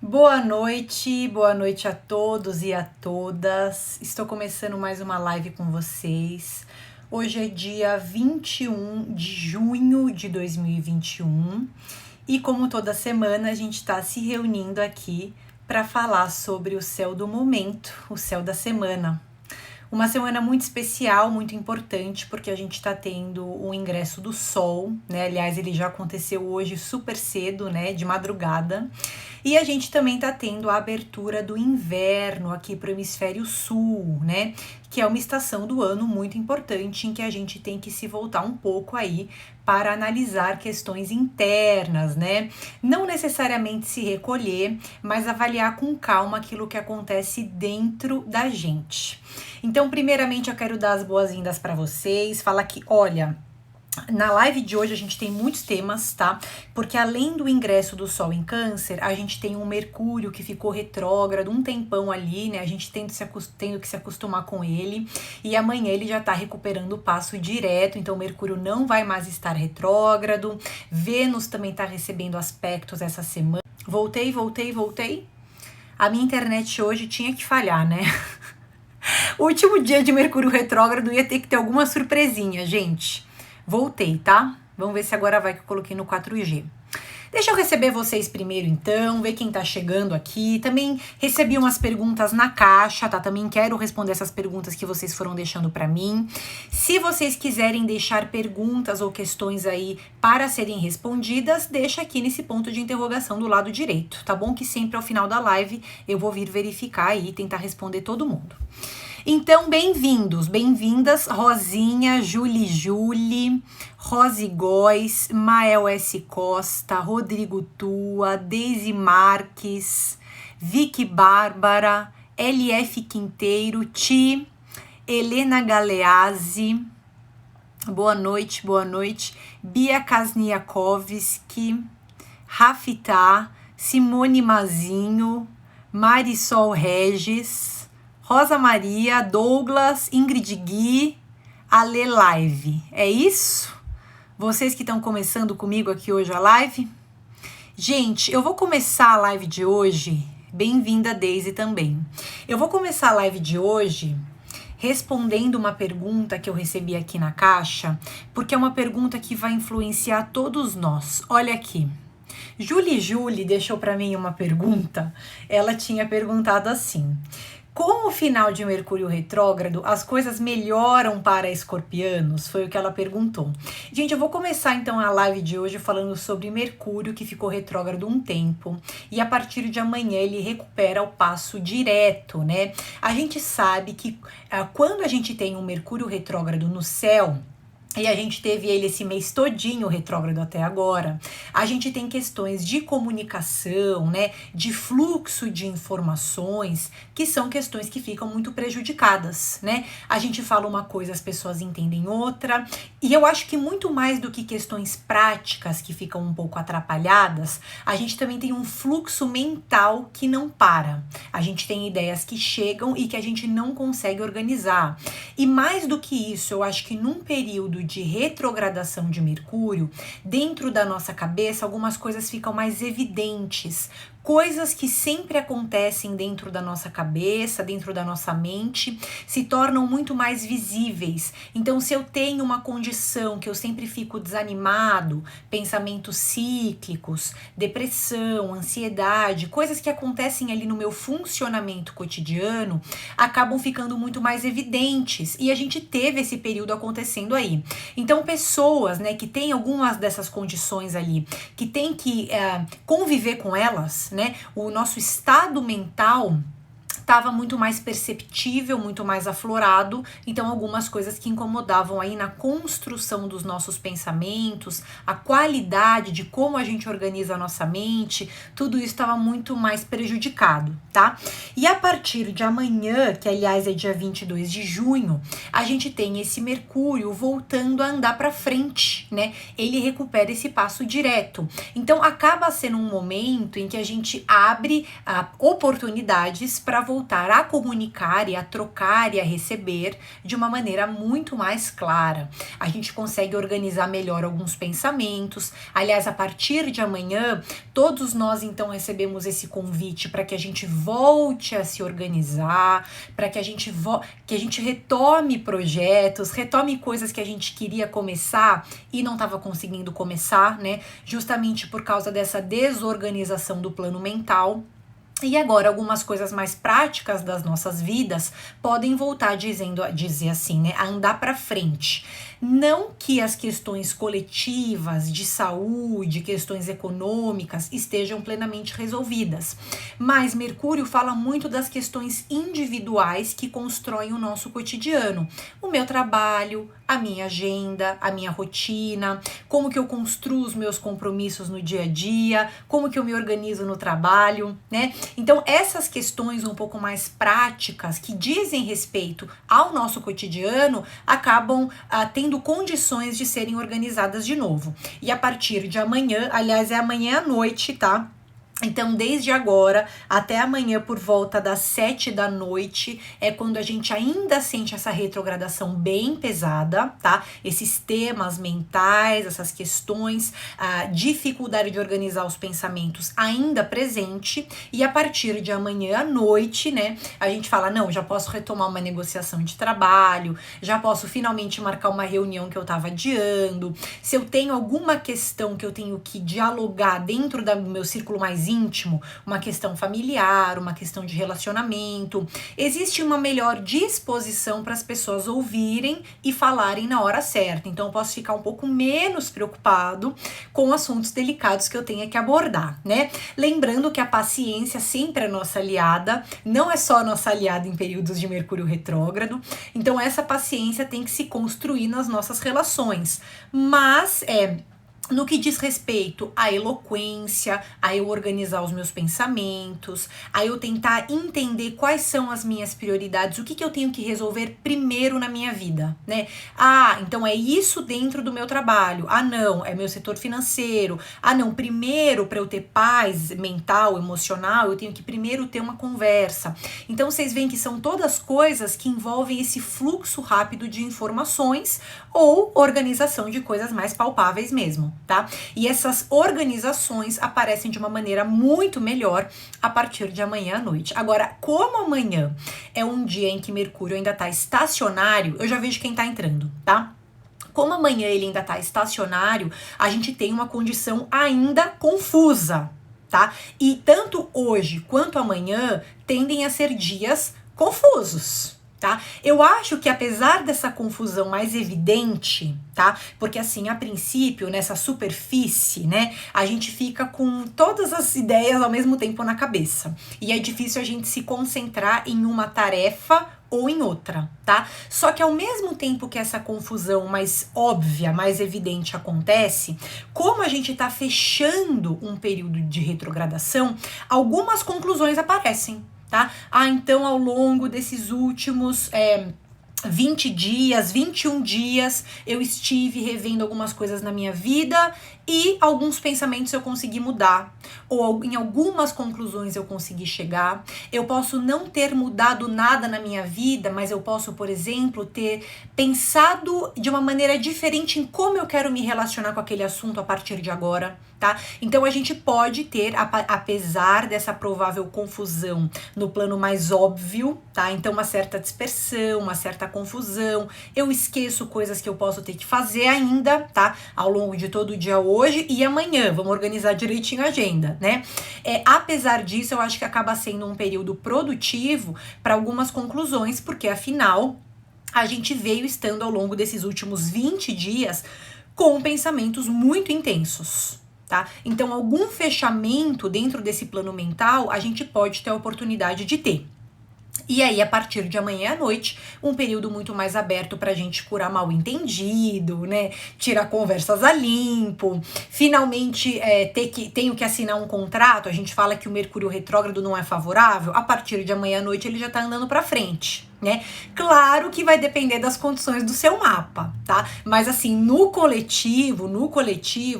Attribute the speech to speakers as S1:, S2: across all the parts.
S1: Boa noite a todos e a todas. Estou começando mais uma live com vocês. Hoje é dia 21 de junho de 2021 e como toda semana a gente está se reunindo aqui para falar sobre o céu do momento, o céu da semana. Uma semana muito especial, muito importante, porque a gente está tendo o ingresso do Sol, né? Aliás, ele já aconteceu hoje super cedo, né? De madrugada. E a gente também está tendo a abertura do inverno aqui para o hemisfério sul, né? Que é uma estação do ano muito importante em que a gente tem que se voltar um pouco aí para analisar questões internas, né? Não necessariamente se recolher, mas avaliar com calma aquilo que acontece dentro da gente. Então, primeiramente, eu quero dar as boas-vindas para vocês, falar que, olha, na live de hoje a gente tem muitos temas, tá? Porque além do ingresso do Sol em Câncer, a gente tem um Mercúrio que ficou retrógrado um tempão ali, né? A gente tendo que se acostumar com ele. E amanhã ele já tá recuperando o passo direto, então o Mercúrio não vai mais estar retrógrado. Vênus também tá recebendo aspectos essa semana. Voltei. A minha internet hoje tinha que falhar, né? O último dia de Mercúrio retrógrado ia ter que ter alguma surpresinha, gente. Voltei, tá? Vamos ver se agora vai que eu coloquei no 4G. Deixa eu receber vocês primeiro, então, ver quem tá chegando aqui. Também recebi umas perguntas na caixa, tá? Também quero responder essas perguntas que vocês foram deixando pra mim. Se vocês quiserem deixar perguntas ou questões aí para serem respondidas, deixa aqui nesse ponto de interrogação do lado direito, tá bom? Que sempre ao final da live eu vou vir verificar aí e tentar responder todo mundo. Então, bem-vindos, bem-vindas, Rosinha, Julie, Rose Góes, Mael S. Costa, Rodrigo Tua, Deise Marques, Vicky Bárbara, LF Quinteiro, Ti, Helena Galeazzi, boa noite, Bia Kasniakovski, Rafitá, Simone Mazinho, Marisol Regis, Rosa Maria, Douglas, Ingrid Gui, Ale Live. É isso? Vocês que estão começando comigo aqui hoje a live? Gente, eu vou começar a live de hoje, bem-vinda Deise também. Eu vou começar a live de hoje respondendo uma pergunta que eu recebi aqui na caixa, porque é uma pergunta que vai influenciar todos nós. Olha aqui. Julie deixou para mim uma pergunta. Ela tinha perguntado assim: com o final de Mercúrio retrógrado, as coisas melhoram para escorpianos? Foi o que ela perguntou. Gente, eu vou começar então a live de hoje falando sobre Mercúrio, que ficou retrógrado um tempo, e a partir de amanhã ele recupera o passo direto, né? A gente sabe que quando a gente tem um Mercúrio retrógrado no céu, e a gente teve ele esse mês todinho retrógrado até agora, a gente tem questões de comunicação, né, de fluxo de informações, que são questões que ficam muito prejudicadas, né? A gente fala uma coisa, as pessoas entendem outra, e eu acho que muito mais do que questões práticas que ficam um pouco atrapalhadas, a gente também tem um fluxo mental que não para. A gente tem ideias que chegam e que a gente não consegue organizar. E mais do que isso, eu acho que num período de retrogradação de Mercúrio, dentro da nossa cabeça, algumas coisas ficam mais evidentes. Coisas que sempre acontecem dentro da nossa cabeça, dentro da nossa mente, se tornam muito mais visíveis. Então, se eu tenho uma condição que eu sempre fico desanimado, pensamentos cíclicos, depressão, ansiedade, coisas que acontecem ali no meu funcionamento cotidiano, acabam ficando muito mais evidentes. E a gente teve esse período acontecendo aí. Então, pessoas, né, que têm algumas dessas condições ali, que têm que conviver com elas, né, o nosso estado mental estava muito mais perceptível, muito mais aflorado, então algumas coisas que incomodavam aí na construção dos nossos pensamentos, a qualidade de como a gente organiza a nossa mente, tudo isso estava muito mais prejudicado, tá? E a partir de amanhã, que aliás é dia 22 de junho, a gente tem esse Mercúrio voltando a andar para frente, né, ele recupera esse passo direto. Então acaba sendo um momento em que a gente abre oportunidades para voltar a comunicar e a trocar e a receber de uma maneira muito mais clara. A gente consegue organizar melhor alguns pensamentos. Aliás, a partir de amanhã, todos nós então recebemos esse convite para que a gente volte a se organizar, para que a gente retome projetos, retome coisas que a gente queria começar e não estava conseguindo começar, né? Justamente por causa dessa desorganização do plano mental. E agora algumas coisas mais práticas das nossas vidas podem voltar dizer assim, né, a andar para frente. Não que as questões coletivas de saúde, questões econômicas estejam plenamente resolvidas, mas Mercúrio fala muito das questões individuais que constroem o nosso cotidiano. O meu trabalho, a minha agenda, a minha rotina, como que eu construo os meus compromissos no dia a dia, como que eu me organizo no trabalho, né? Então, essas questões um pouco mais práticas, que dizem respeito ao nosso cotidiano, acabam tendo condições de serem organizadas de novo. E a partir de amanhã, aliás, é amanhã à noite, tá? Então, desde agora até amanhã por volta das 7 da noite é quando a gente ainda sente essa retrogradação bem pesada, tá? Esses temas mentais, essas questões, a dificuldade de organizar os pensamentos ainda presente. E a partir de amanhã à noite, né, a gente fala, não, já posso retomar uma negociação de trabalho, já posso finalmente marcar uma reunião que eu tava adiando. Se eu tenho alguma questão que eu tenho que dialogar dentro do meu círculo mais íntimo, uma questão familiar, uma questão de relacionamento, existe uma melhor disposição para as pessoas ouvirem e falarem na hora certa. Então eu posso ficar um pouco menos preocupado com assuntos delicados que eu tenha que abordar, né? Lembrando que a paciência sempre é nossa aliada, não é só nossa aliada em períodos de Mercúrio retrógrado. Então essa paciência tem que se construir nas nossas relações, mas no que diz respeito à eloquência, a eu organizar os meus pensamentos, a eu tentar entender quais são as minhas prioridades, o que eu tenho que resolver primeiro na minha vida, né? Ah, então é isso dentro do meu trabalho. Ah, não, é meu setor financeiro. Ah, não, primeiro para eu ter paz mental, emocional, eu tenho que primeiro ter uma conversa. Então vocês veem que são todas coisas que envolvem esse fluxo rápido de informações ou organização de coisas mais palpáveis mesmo, tá? E essas organizações aparecem de uma maneira muito melhor a partir de amanhã à noite. Agora, como amanhã é um dia em que Mercúrio ainda tá estacionário, eu já vejo quem tá entrando, tá? Como amanhã ele ainda tá estacionário, a gente tem uma condição ainda confusa, tá? E tanto hoje quanto amanhã tendem a ser dias confusos. Tá? Eu acho que apesar dessa confusão mais evidente, tá? Porque assim, a princípio, nessa superfície, né, a gente fica com todas as ideias ao mesmo tempo na cabeça. E é difícil a gente se concentrar em uma tarefa ou em outra, tá? Só que ao mesmo tempo que essa confusão mais óbvia, mais evidente acontece, como a gente tá fechando um período de retrogradação, algumas conclusões aparecem. Tá? Ah, então ao longo desses últimos 20 dias, 21 dias, eu estive revendo algumas coisas na minha vida e alguns pensamentos eu consegui mudar, ou em algumas conclusões eu consegui chegar. Eu posso não ter mudado nada na minha vida, mas eu posso, por exemplo, ter pensado de uma maneira diferente em como eu quero me relacionar com aquele assunto a partir de agora, tá? Então a gente pode ter, apesar dessa provável confusão no plano mais óbvio, tá? Então uma certa dispersão, uma certa confusão, eu esqueço coisas que eu posso ter que fazer ainda, tá? Ao longo de todo o dia hoje e amanhã, vamos organizar direitinho a agenda, né? Apesar disso, eu acho que acaba sendo um período produtivo para algumas conclusões, porque afinal, a gente veio estando ao longo desses últimos 20 dias com pensamentos muito intensos. Tá? Então, algum fechamento dentro desse plano mental, a gente pode ter a oportunidade de ter. E aí, a partir de amanhã à noite, um período muito mais aberto pra gente curar mal entendido, né? Tirar conversas a limpo. Finalmente, tenho que assinar um contrato. A gente fala que o Mercúrio retrógrado não é favorável. A partir de amanhã à noite, ele já tá andando pra frente. né? Claro que vai depender das condições do seu mapa, tá? Mas assim, no coletivo,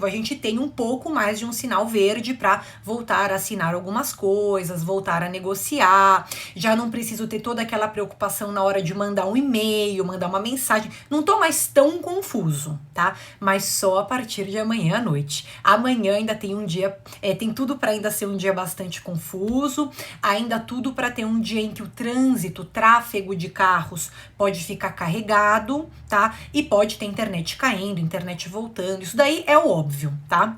S1: a gente tem um pouco mais de um sinal verde para voltar a assinar algumas coisas, voltar a negociar. Já não preciso ter toda aquela preocupação na hora de mandar um e-mail, mandar uma mensagem. Não tô mais tão confuso, tá? Mas só a partir de amanhã à noite. Amanhã ainda tem um dia, tem tudo para ainda ser um dia bastante confuso, ainda tudo para ter um dia em que o trânsito, o tráfego de carros pode ficar carregado, tá? E pode ter internet caindo, internet voltando, isso daí é o óbvio, tá?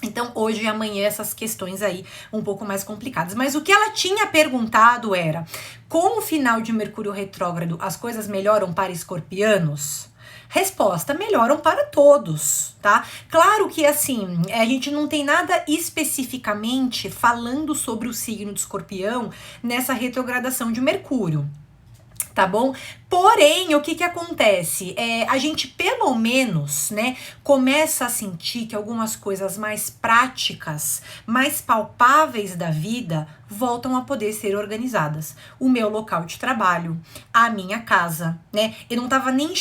S1: Então, hoje e amanhã, essas questões aí um pouco mais complicadas. Mas o que ela tinha perguntado era, com o final de Mercúrio retrógrado, as coisas melhoram para escorpianos? Resposta, melhoram para todos, tá? Claro que, assim, a gente não tem nada especificamente falando sobre o signo de escorpião nessa retrogradação de Mercúrio, tá bom? Porém, o que acontece? A gente, pelo menos, né, começa a sentir que algumas coisas mais práticas, mais palpáveis da vida voltam a poder ser organizadas. O meu local de trabalho, a minha casa, né? Eu não tava nem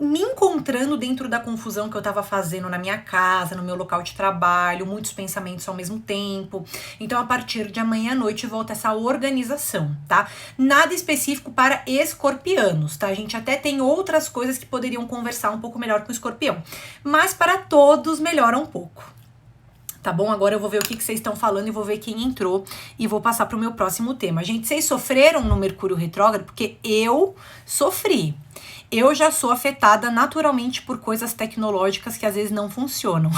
S1: me encontrando dentro da confusão que eu tava fazendo na minha casa, no meu local de trabalho, muitos pensamentos ao mesmo tempo. Então, a partir de amanhã à noite volta essa organização, tá? Nada específico para escorpianos, tá? A gente até tem outras coisas que poderiam conversar um pouco melhor com o escorpião, mas para todos melhora um pouco. Tá bom? Agora eu vou ver o que vocês estão falando e vou ver quem entrou e vou passar pro meu próximo tema. Gente, vocês sofreram no Mercúrio retrógrado? Porque eu sofri. Eu já sou afetada naturalmente por coisas tecnológicas que às vezes não funcionam.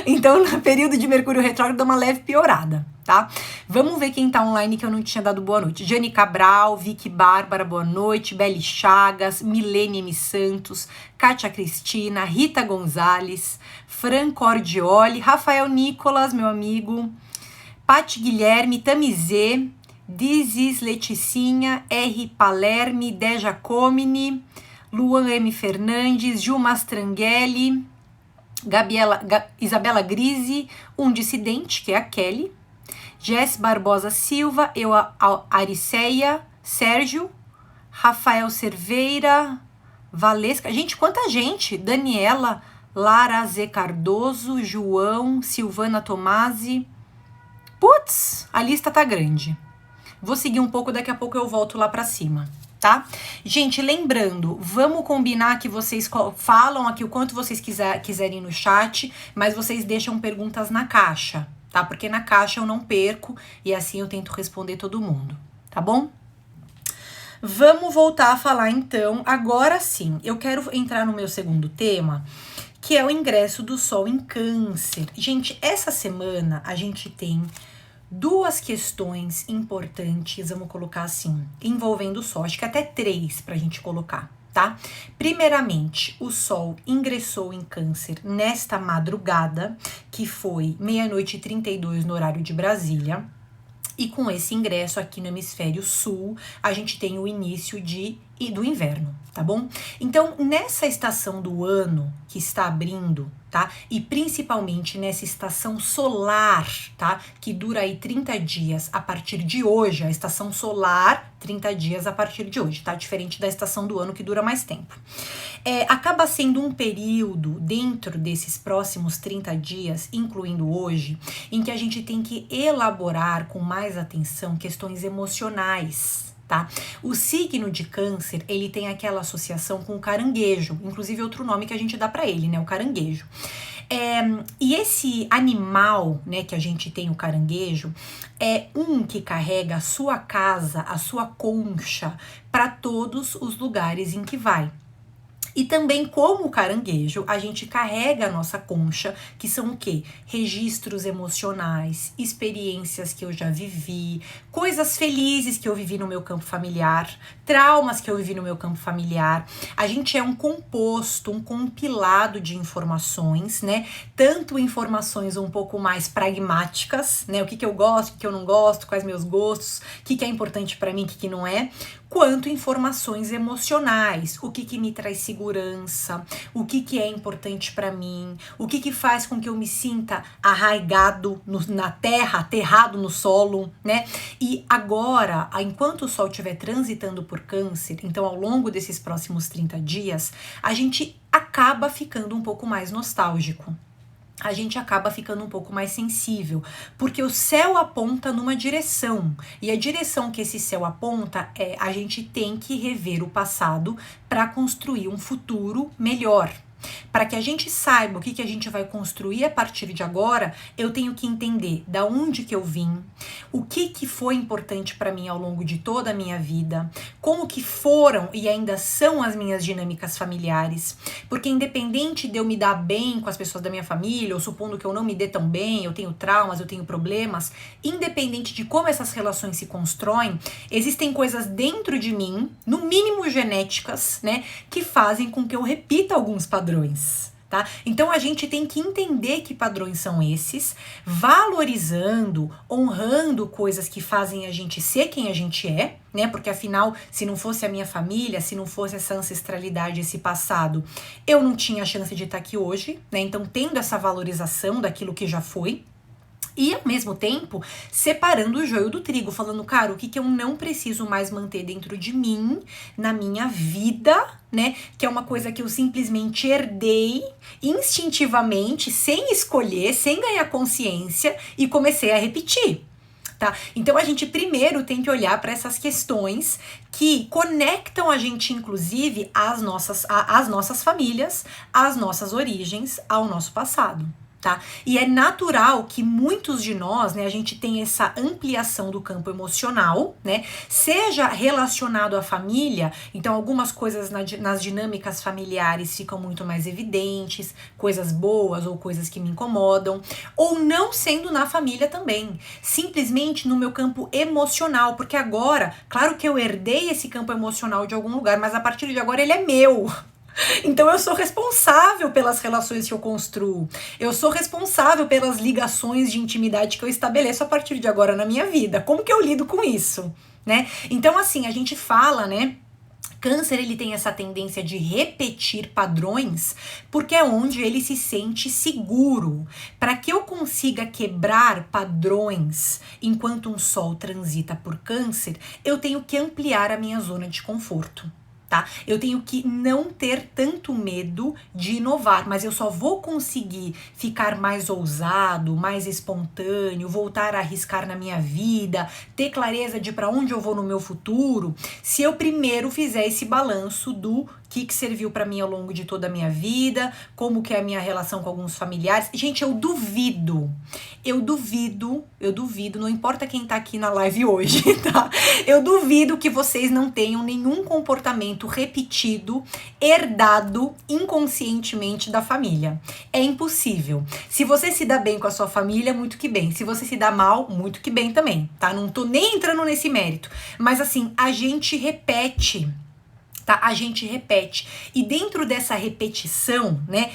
S1: Então, no período de Mercúrio retrógrado, dá uma leve piorada, tá? Vamos ver quem tá online que eu não tinha dado boa noite. Jane Cabral, Vicky Bárbara, boa noite. Beli Chagas, Milene M. Santos, Kátia Cristina, Rita Gonzalez, Fran Cordioli, Rafael Nicolas, meu amigo, Pati Guilherme, Tamizê, Dizis Leticinha, R. Palerme, Deja Comini, Luan M. Fernandes, Ju Mastranghelli, Isabela Grise, um dissidente, que é a Kelly, Jess Barbosa Silva, eu a Ariceia, Sérgio, Rafael Cerveira, Valesca, gente, quanta gente, Daniela, Lara Z Cardoso, João, Silvana Tomasi, putz, a lista tá grande. Vou seguir um pouco, daqui a pouco eu volto lá pra cima, tá? Gente, lembrando, vamos combinar que vocês falam aqui o quanto vocês quiserem no chat, mas vocês deixam perguntas na caixa, tá? Porque na caixa eu não perco e assim eu tento responder todo mundo, tá bom? Vamos voltar a falar então, agora sim, eu quero entrar no meu segundo tema, que é o ingresso do Sol em Câncer. Gente, essa semana a gente tem duas questões importantes, vamos colocar assim, envolvendo o Sol, acho que até três pra gente colocar, tá? Primeiramente, o Sol ingressou em Câncer nesta madrugada, que foi 00:32 no horário de Brasília, e com esse ingresso aqui no hemisfério sul, a gente tem o início do inverno, tá bom? Então, nessa estação do ano que está abrindo, tá? E principalmente nessa estação solar, tá? Que dura aí 30 dias a partir de hoje, a estação solar, 30 dias a partir de hoje, tá? Diferente da estação do ano que dura mais tempo. Acaba sendo um período dentro desses próximos 30 dias, incluindo hoje, em que a gente tem que elaborar com mais atenção questões emocionais, tá? O signo de Câncer, ele tem aquela associação com o caranguejo, inclusive outro nome que a gente dá para ele, né? O caranguejo. E esse animal, né, que a gente tem, o caranguejo, é um que carrega a sua casa, a sua concha, para todos os lugares em que vai. E também, como o caranguejo, a gente carrega a nossa concha, que são o quê? Registros emocionais, experiências que eu já vivi, coisas felizes que eu vivi no meu campo familiar, traumas que eu vivi no meu campo familiar. A gente é um composto, um compilado de informações, né? Tanto informações um pouco mais pragmáticas, né? O que eu gosto, o que eu não gosto, quais meus gostos, o que é importante para mim, o que não é, quanto informações emocionais, o que me traz segurança, o que é importante para mim, o que faz com que eu me sinta arraigado na terra, aterrado no solo, né? E agora, enquanto o Sol estiver transitando por Câncer, então ao longo desses próximos 30 dias, a gente acaba ficando um pouco mais nostálgico. A gente acaba ficando um pouco mais sensível, porque o céu aponta numa direção, e a direção que esse céu aponta é a gente tem que rever o passado para construir um futuro melhor. Para que a gente saiba o que a gente vai construir a partir de agora, eu tenho que entender da onde que eu vim, o que foi importante para mim ao longo de toda a minha vida, como que foram e ainda são as minhas dinâmicas familiares, porque independente de eu me dar bem com as pessoas da minha família, ou supondo que eu não me dê tão bem, eu tenho traumas, eu tenho problemas, independente de como essas relações se constroem, existem coisas dentro de mim, no mínimo genéticas, né, que fazem com que eu repita alguns padrões. Tá? Então a gente tem que entender que padrões são esses, valorizando, honrando coisas que fazem a gente ser quem a gente é, né? Porque afinal, se não fosse a minha família, se não fosse essa ancestralidade, esse passado, eu não tinha a chance de estar aqui hoje, né? Então tendo essa valorização daquilo que já foi. E, ao mesmo tempo, separando o joio do trigo, falando, cara, o que eu não preciso mais manter dentro de mim, na minha vida, né? Que é uma coisa que eu simplesmente herdei instintivamente, sem escolher, sem ganhar consciência, e comecei a repetir. Tá? Então a gente primeiro tem que olhar para essas questões que conectam a gente, inclusive, às nossas famílias, às nossas origens, ao nosso passado. Tá? E é natural que muitos de nós, né, a gente tem essa ampliação do campo emocional, né, seja relacionado à família, então algumas coisas nas dinâmicas familiares ficam muito mais evidentes, coisas boas ou coisas que me incomodam, ou não sendo na família também, simplesmente no meu campo emocional, porque agora, claro que eu herdei esse campo emocional de algum lugar, mas a partir de agora ele é meu. Então eu sou responsável pelas relações que eu construo, eu sou responsável pelas ligações de intimidade que eu estabeleço a partir de agora na minha vida. Como que eu lido com isso, né? Então assim, a gente fala, né? Câncer, ele tem essa tendência de repetir padrões, porque é onde ele se sente seguro. Para que eu consiga quebrar padrões enquanto um Sol transita por Câncer, eu tenho que ampliar a minha zona de conforto. Tá? Eu tenho que não ter tanto medo de inovar, mas eu só vou conseguir ficar mais ousado, mais espontâneo, voltar a arriscar na minha vida, ter clareza de para onde eu vou no meu futuro, se eu primeiro fizer esse balanço do que serviu para mim ao longo de toda a minha vida, como que é a minha relação com alguns familiares. Gente, eu duvido, não importa quem tá aqui na live hoje, tá? Eu duvido que vocês não tenham nenhum comportamento repetido, herdado inconscientemente da família. É impossível. Se você se dá bem com a sua família, muito que bem. Se você se dá mal, muito que bem também, tá? Não tô nem entrando nesse mérito. Mas assim, a gente repete. Tá? A gente repete. E dentro dessa repetição, né?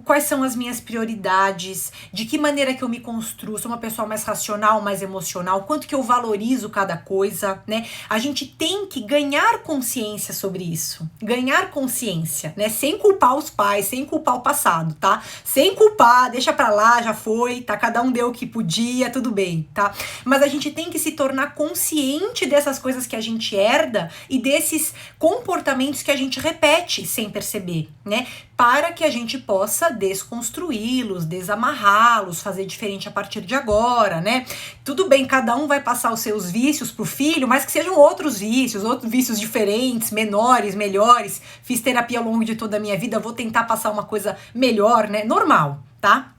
S1: Quais são as minhas prioridades, de que maneira que eu me construo, sou uma pessoa mais racional, mais emocional, quanto que eu valorizo cada coisa, né? A gente tem que ganhar consciência sobre isso, ganhar consciência, né? Sem culpar os pais, sem culpar o passado, tá? Sem culpar, deixa pra lá, já foi, tá? Cada um deu o que podia, tudo bem, tá? Mas a gente tem que se tornar consciente dessas coisas que a gente herda e desses comportamentos que a gente repete sem perceber, né? Para que a gente possa desconstruí-los, desamarrá-los, fazer diferente a partir de agora, né? Tudo bem, cada um vai passar os seus vícios pro filho, mas que sejam outros vícios diferentes, menores, melhores. Fiz terapia ao longo de toda a minha vida, vou tentar passar uma coisa melhor, né? Normal, tá?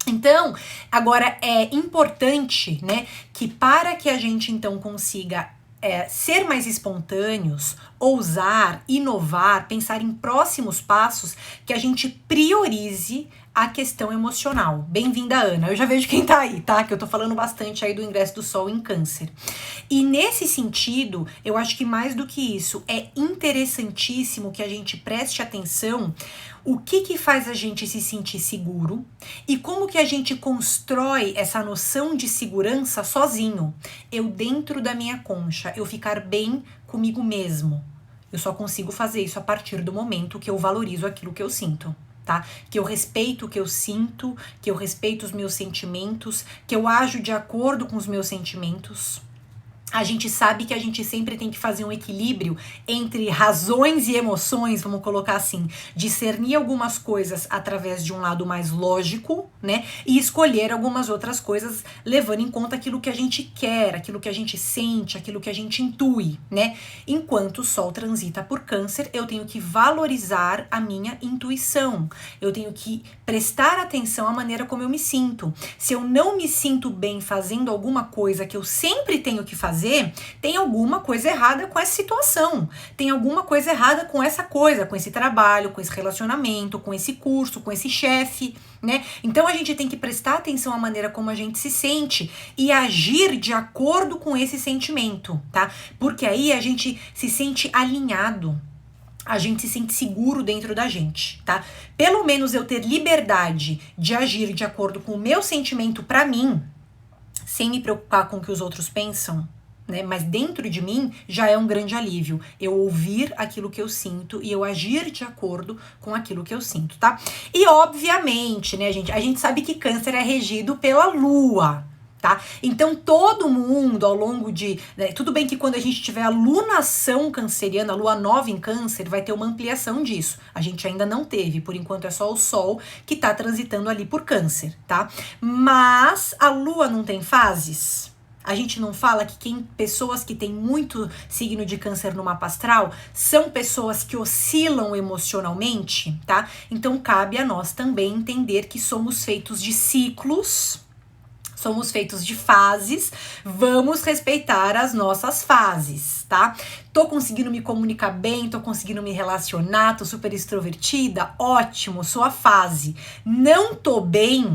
S1: Então, agora é importante, né, que para que a gente então consiga ser mais espontâneos, ousar, inovar, pensar em próximos passos, que a gente priorize a questão emocional. Bem-vinda, Ana. Eu já vejo quem tá aí, tá? Que eu tô falando bastante aí do ingresso do Sol em Câncer. E nesse sentido, eu acho que mais do que isso, é interessantíssimo que a gente preste atenção o que faz a gente se sentir seguro e como que a gente constrói essa noção de segurança sozinho. Eu dentro da minha concha, eu ficar bem comigo mesmo. Eu só consigo fazer isso a partir do momento que eu valorizo aquilo que eu sinto, tá? Que eu respeito o que eu sinto, que eu respeito os meus sentimentos, que eu ajo de acordo com os meus sentimentos. A gente sabe que a gente sempre tem que fazer um equilíbrio entre razões e emoções, vamos colocar assim, discernir algumas coisas através de um lado mais lógico, né? E escolher algumas outras coisas levando em conta aquilo que a gente quer, aquilo que a gente sente, aquilo que a gente intui, né? Enquanto o Sol transita por Câncer, eu tenho que valorizar a minha intuição. Eu tenho que prestar atenção à maneira como eu me sinto. Se eu não me sinto bem fazendo alguma coisa que eu sempre tenho que fazer, tem alguma coisa errada com essa situação, tem alguma coisa errada com essa coisa, com esse trabalho, com esse relacionamento, com esse curso, com esse chefe, né? Então a gente tem que prestar atenção à maneira como a gente se sente e agir de acordo com esse sentimento, tá? Porque aí a gente se sente alinhado. A gente se sente seguro dentro da gente, tá? Pelo menos eu ter liberdade de agir de acordo com o meu sentimento pra mim, sem me preocupar com o que os outros pensam, né? Mas dentro de mim já é um grande alívio. Eu ouvir aquilo que eu sinto e eu agir de acordo com aquilo que eu sinto, tá? E obviamente, né, gente? A gente sabe que Câncer é regido pela Lua, tá? Então todo mundo ao longo de... né, tudo bem que quando a gente tiver a lunação canceriana, a lua nova em Câncer, vai ter uma ampliação disso. A gente ainda não teve, por enquanto é só o Sol que tá transitando ali por Câncer, tá? Mas a lua não tem fases? A gente não fala que pessoas que têm muito signo de Câncer no mapa astral são pessoas que oscilam emocionalmente, tá? Então cabe a nós também entender que somos feitos de ciclos, somos feitos de fases, vamos respeitar as nossas fases, tá? Tô conseguindo me comunicar bem, tô conseguindo me relacionar, tô super extrovertida, ótimo, sua fase. Não tô bem...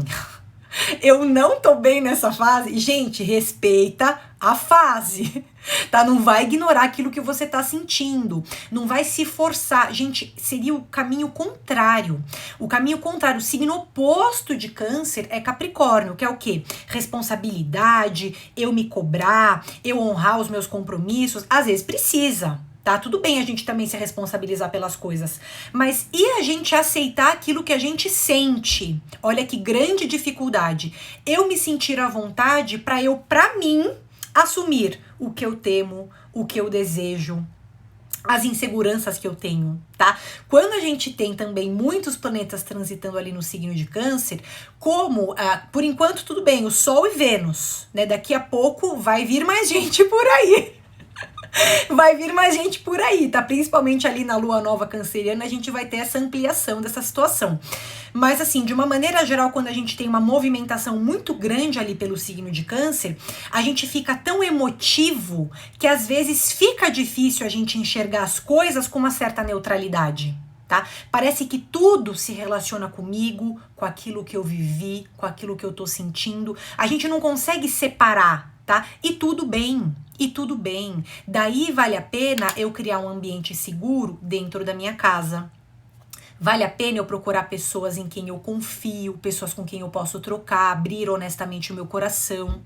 S1: Eu não tô bem nessa fase. Gente, respeita a fase, tá? Não vai ignorar aquilo que você tá sentindo. Não vai se forçar. Gente, seria o caminho contrário. O caminho contrário, o signo oposto de Câncer é Capricórnio, que é o quê? Responsabilidade, eu me cobrar, eu honrar os meus compromissos. Às vezes precisa. Tá, tudo bem a gente também se responsabilizar pelas coisas, mas e a gente aceitar aquilo que a gente sente? Olha que grande dificuldade. Eu me sentir à vontade pra mim, assumir o que eu temo, o que eu desejo, as inseguranças que eu tenho, tá? Quando a gente tem também muitos planetas transitando ali no signo de Câncer, como, por enquanto tudo bem, o Sol e Vênus, né? Daqui a pouco vai vir mais gente por aí. Vai vir mais gente por aí, tá? Principalmente ali na lua nova canceriana, a gente vai ter essa ampliação dessa situação. Mas assim, de uma maneira geral, quando a gente tem uma movimentação muito grande ali pelo signo de Câncer, a gente fica tão emotivo que às vezes fica difícil a gente enxergar as coisas com uma certa neutralidade. Tá? Parece que tudo se relaciona comigo, com aquilo que eu vivi, com aquilo que eu tô sentindo. A gente não consegue separar, tá? E tudo bem. E tudo bem. Daí vale a pena eu criar um ambiente seguro dentro da minha casa. Vale a pena eu procurar pessoas em quem eu confio, pessoas com quem eu posso trocar, abrir honestamente o meu coração.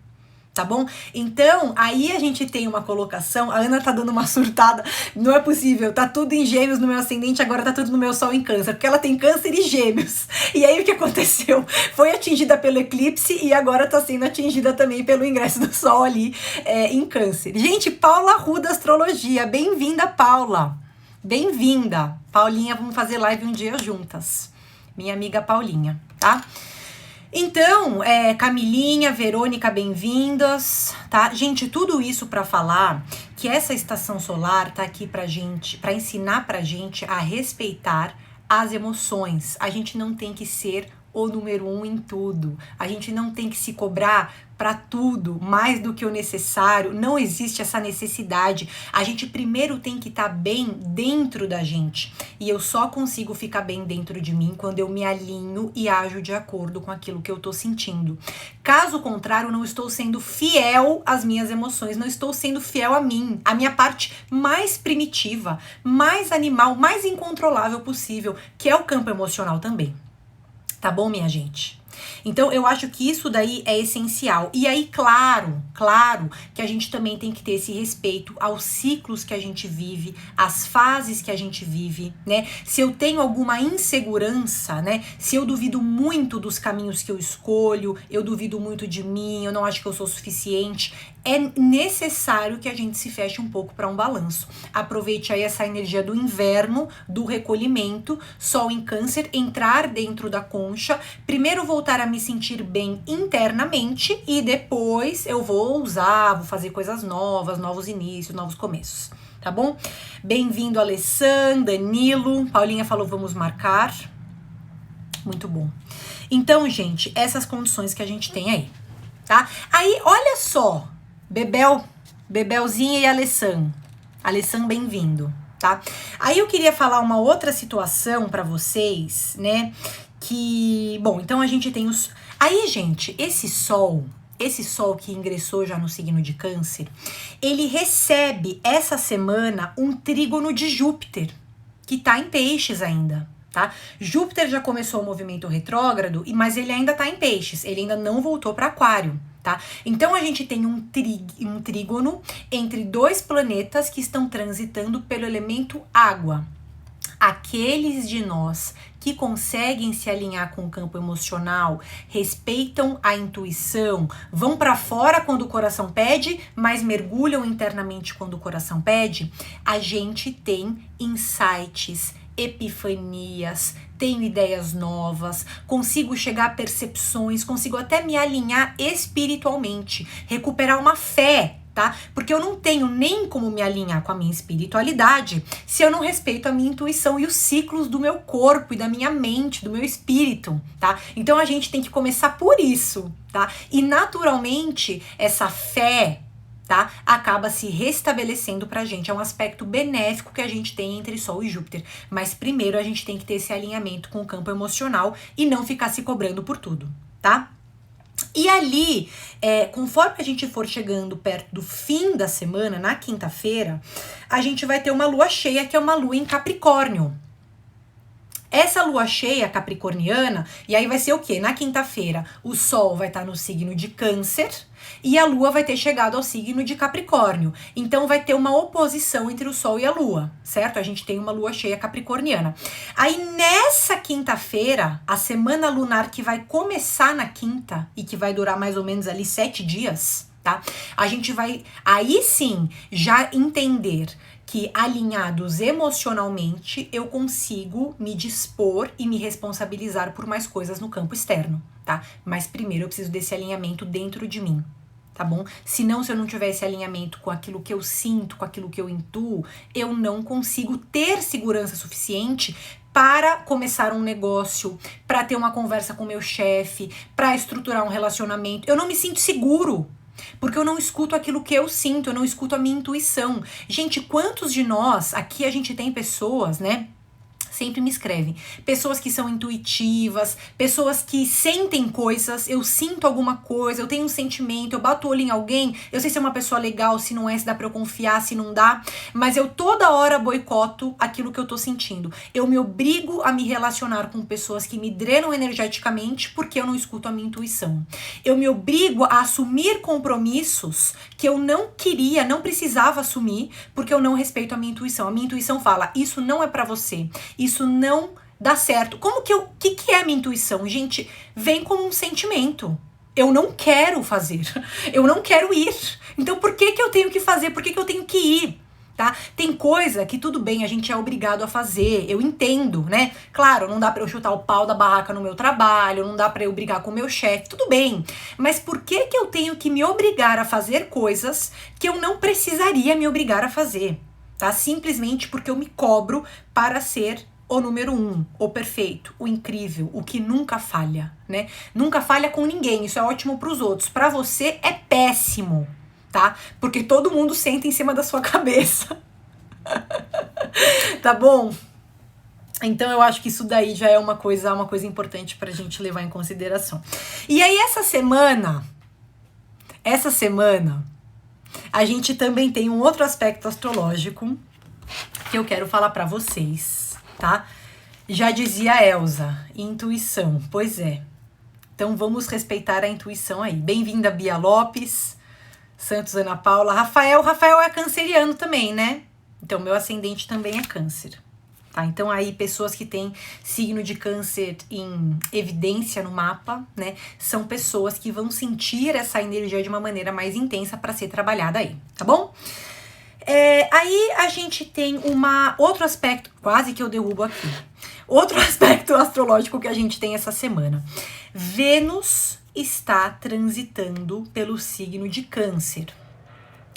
S1: Tá bom? Então, aí a gente tem uma colocação, a Ana tá dando uma surtada, não é possível, tá tudo em Gêmeos no meu ascendente, agora tá tudo no meu Sol em Câncer, porque ela tem Câncer e Gêmeos. E aí o que aconteceu? Foi atingida pelo eclipse e agora tá sendo atingida também pelo ingresso do Sol ali em Câncer. Gente, Paula Arruda Astrologia, bem-vinda, Paula. Bem-vinda. Paulinha, vamos fazer live um dia juntas. Minha amiga Paulinha, tá? Então, Camilinha, Verônica, bem-vindas, tá? Gente, tudo isso pra falar que essa estação solar tá aqui pra gente, pra ensinar pra gente a respeitar as emoções. A gente não tem que ser o número 1 em tudo. A gente não tem que se cobrar para tudo, mais do que o necessário. Não existe essa necessidade. A gente primeiro tem que estar bem dentro da gente. E eu só consigo ficar bem dentro de mim quando eu me alinho e ajo de acordo com aquilo que eu tô sentindo. Caso contrário, não estou sendo fiel às minhas emoções, não estou sendo fiel a mim, a minha parte mais primitiva, mais animal, mais incontrolável possível, que é o campo emocional também. Tá bom, minha gente? Então, eu acho que isso daí é essencial. E aí, claro que a gente também tem que ter esse respeito aos ciclos que a gente vive, às fases que a gente vive, né? Se eu tenho alguma insegurança, né? Se eu duvido muito dos caminhos que eu escolho, eu duvido muito de mim, eu não acho que eu sou suficiente, é necessário que a gente se feche um pouco para um balanço. Aproveite aí essa energia do inverno, do recolhimento, Sol em Câncer, entrar dentro da concha, primeiro voltar a me sentir bem internamente e depois eu vou fazer coisas novas, novos inícios, novos começos, tá bom? Bem-vindo, Alessandra, Danilo, Paulinha falou vamos marcar, muito bom. Então, gente, essas condições que a gente tem aí, tá? Aí, olha só, Bebelzinha e Alessandra, bem-vindo, tá? Aí eu queria falar uma outra situação pra vocês, né? Que, bom, então a gente tem os... Aí, gente, esse sol que ingressou já no signo de Câncer, ele recebe essa semana um trígono de Júpiter, que tá em Peixes ainda, tá? Júpiter já começou o movimento retrógrado, mas ele ainda tá em Peixes, ele ainda não voltou para Aquário, tá? Então a gente tem um trígono entre dois planetas que estão transitando pelo elemento água. Aqueles de nós que conseguem se alinhar com o campo emocional, respeitam a intuição, vão para fora quando o coração pede, mas mergulham internamente quando o coração pede, a gente tem insights, epifanias, tenho ideias novas, consigo chegar a percepções, consigo até me alinhar espiritualmente, recuperar uma fé, tá? Porque eu não tenho nem como me alinhar com a minha espiritualidade se eu não respeito a minha intuição e os ciclos do meu corpo e da minha mente, do meu espírito, tá? Então a gente tem que começar por isso, tá? E naturalmente essa fé, tá? Acaba se restabelecendo pra gente. É um aspecto benéfico que a gente tem entre Sol e Júpiter. Mas primeiro a gente tem que ter esse alinhamento com o campo emocional e não ficar se cobrando por tudo, tá? E ali, conforme a gente for chegando perto do fim da semana, na quinta-feira, a gente vai ter uma lua cheia, que é uma lua em Capricórnio. Essa lua cheia capricorniana, e aí vai ser o quê? Na quinta-feira, o Sol vai estar no signo de Câncer e a Lua vai ter chegado ao signo de Capricórnio. Então vai ter uma oposição entre o Sol e a Lua, certo? A gente tem uma lua cheia capricorniana. Aí nessa quinta-feira, a semana lunar que vai começar na quinta e que vai durar mais ou menos ali 7 dias, tá? A gente vai aí sim já entender que alinhados emocionalmente eu consigo me dispor e me responsabilizar por mais coisas no campo externo, tá? Mas primeiro eu preciso desse alinhamento dentro de mim, tá bom? Senão, se eu não tiver esse alinhamento com aquilo que eu sinto, com aquilo que eu intuo, eu não consigo ter segurança suficiente para começar um negócio, para ter uma conversa com meu chefe, para estruturar um relacionamento. Eu não me sinto seguro, porque eu não escuto aquilo que eu sinto, eu não escuto a minha intuição. Gente, quantos de nós, aqui a gente tem pessoas, né? Sempre me escrevem. Pessoas que são intuitivas, pessoas que sentem coisas, eu sinto alguma coisa, eu tenho um sentimento, eu bato o olho em alguém, eu sei se é uma pessoa legal, se não é, se dá pra eu confiar, se não dá, mas eu toda hora boicoto aquilo que eu tô sentindo. Eu me obrigo a me relacionar com pessoas que me drenam energeticamente porque eu não escuto a minha intuição. Eu me obrigo a assumir compromissos que eu não queria, não precisava assumir, porque eu não respeito a minha intuição. A minha intuição fala, isso não é pra você. Isso não dá certo. Que é a minha intuição? Gente, vem como um sentimento. Eu não quero fazer. Eu não quero ir. Então por que eu tenho que fazer? Por que eu tenho que ir? Tá? Tem coisa que tudo bem, a gente é obrigado a fazer. Eu entendo, né? Claro, não dá pra eu chutar o pau da barraca no meu trabalho, não dá pra eu brigar com o meu chefe, tudo bem. Mas por que eu tenho que me obrigar a fazer coisas que eu não precisaria me obrigar a fazer? Tá? Simplesmente porque eu me cobro para ser o número 1, o perfeito, o incrível, o que nunca falha, né? Nunca falha com ninguém, isso é ótimo pros outros. Pra você é péssimo, tá? Porque todo mundo senta em cima da sua cabeça. Tá bom? Então eu acho que isso daí já é uma coisa importante pra gente levar em consideração. E aí essa semana, a gente também tem um outro aspecto astrológico que eu quero falar pra vocês, tá? Já dizia a Elsa, intuição, pois é. Então vamos respeitar a intuição aí. Bem-vinda, Bia Lopes, Santos, Ana Paula, Rafael é canceriano também, né? Então meu ascendente também é câncer. Tá, então aí pessoas que têm signo de câncer em evidência no mapa, né, são pessoas que vão sentir essa energia de uma maneira mais intensa para ser trabalhada aí, tá bom? Aí a gente tem outro aspecto, quase que eu derrubo aqui, outro aspecto astrológico que a gente tem essa semana. Vênus está transitando pelo signo de câncer,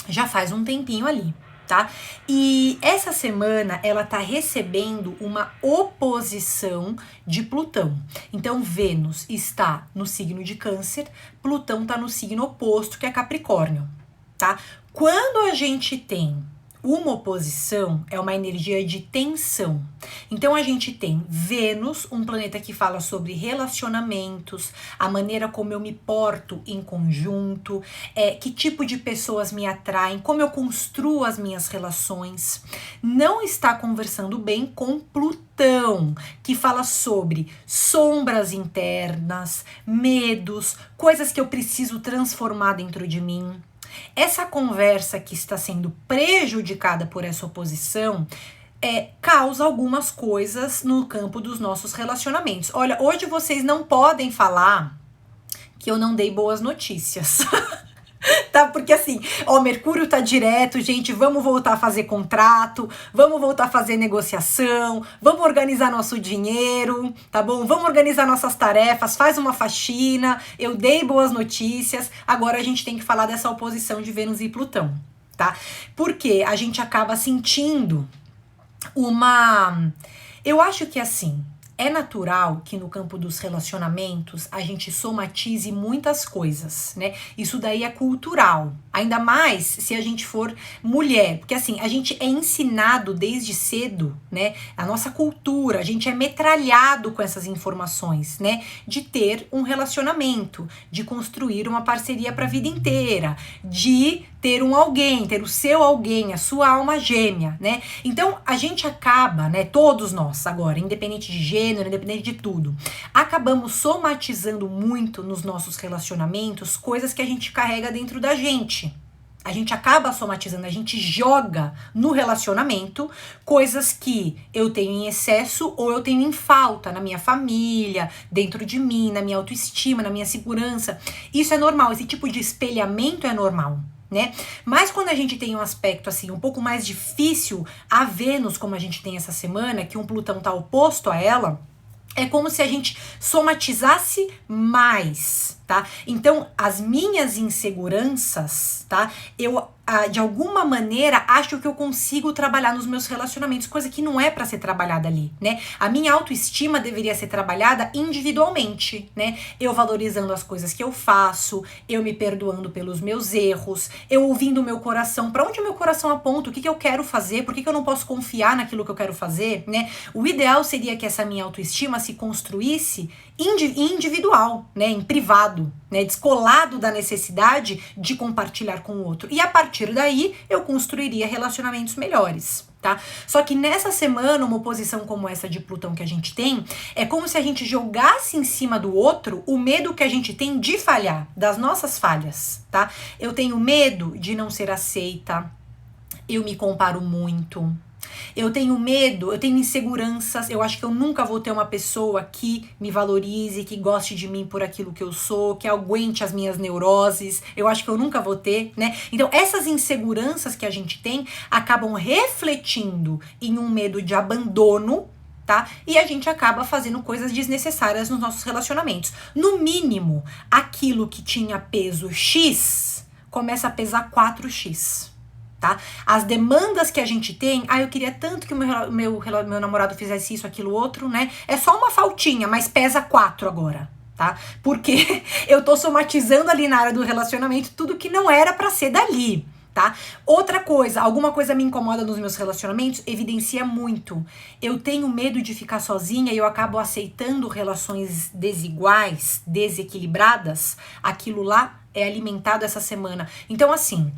S1: já faz um tempinho ali. Tá? E essa semana ela tá recebendo uma oposição de Plutão. Então Vênus está no signo de Câncer, Plutão tá no signo oposto, que é Capricórnio, tá? Quando a gente tem uma oposição, é uma energia de tensão. Então a gente tem Vênus, um planeta que fala sobre relacionamentos, a maneira como eu me porto em conjunto, que tipo de pessoas me atraem, como eu construo as minhas relações. Não está conversando bem com Plutão, que fala sobre sombras internas, medos, coisas que eu preciso transformar dentro de mim. Essa conversa que está sendo prejudicada por essa oposição causa algumas coisas no campo dos nossos relacionamentos. Olha, hoje vocês não podem falar que eu não dei boas notícias. Tá? Porque assim, Mercúrio tá direto, gente, vamos voltar a fazer contrato, vamos voltar a fazer negociação, vamos organizar nosso dinheiro, tá bom? Vamos organizar nossas tarefas, faz uma faxina, eu dei boas notícias, agora a gente tem que falar dessa oposição de Vênus e Plutão, tá? Porque a gente acaba sentindo eu acho que assim, é natural que no campo dos relacionamentos a gente somatize muitas coisas, né? Isso daí é cultural. Ainda mais se a gente for mulher. Porque assim, a gente é ensinado desde cedo, né? A nossa cultura, a gente é metralhado com essas informações, né? De ter um relacionamento, de construir uma parceria para a vida inteira, de ter ter o seu alguém, a sua alma gêmea, né? Então, a gente acaba, né, todos nós agora, independente de gênero, independente de tudo, acabamos somatizando muito nos nossos relacionamentos coisas que a gente carrega dentro da gente. A gente acaba somatizando, a gente joga no relacionamento coisas que eu tenho em excesso ou eu tenho em falta na minha família, dentro de mim, na minha autoestima, na minha segurança. Isso é normal, esse tipo de espelhamento é normal, né? Mas quando a gente tem um aspecto assim um pouco mais difícil, a Vênus, como a gente tem essa semana, que um Plutão tá oposto a ela, é como se a gente somatizasse mais, tá? Então, as minhas inseguranças, tá? Eu, de alguma maneira, acho que eu consigo trabalhar nos meus relacionamentos, coisa que não é pra ser trabalhada ali, né? A minha autoestima deveria ser trabalhada individualmente, né? Eu valorizando as coisas que eu faço, eu me perdoando pelos meus erros, eu ouvindo o meu coração, pra onde o meu coração aponta, o que eu quero fazer, por que eu não posso confiar naquilo que eu quero fazer, né? O ideal seria que essa minha autoestima se construísse individual, né? Em privado, né, descolado da necessidade de compartilhar com o outro. E a partir daí, eu construiria relacionamentos melhores, tá? Só que nessa semana, uma oposição como essa de Plutão que a gente tem, é como se a gente jogasse em cima do outro o medo que a gente tem de falhar, das nossas falhas, tá? Eu tenho medo de não ser aceita, eu me comparo muito, eu tenho medo, eu tenho inseguranças, eu acho que eu nunca vou ter uma pessoa que me valorize, que goste de mim por aquilo que eu sou, que aguente as minhas neuroses, eu acho que eu nunca vou ter, né? Então essas inseguranças que a gente tem acabam refletindo em um medo de abandono, tá? E a gente acaba fazendo coisas desnecessárias nos nossos relacionamentos. No mínimo, aquilo que tinha peso X começa a pesar 4x. Tá? As demandas que a gente tem, eu queria tanto que o meu namorado fizesse isso, aquilo, outro, né? É só uma faltinha, mas pesa 4 agora, tá? Porque eu tô somatizando ali na área do relacionamento tudo que não era pra ser dali, tá? Outra coisa, alguma coisa me incomoda nos meus relacionamentos, evidencia muito. Eu tenho medo de ficar sozinha e eu acabo aceitando relações desiguais, desequilibradas. Aquilo lá é alimentado essa semana. Então, assim,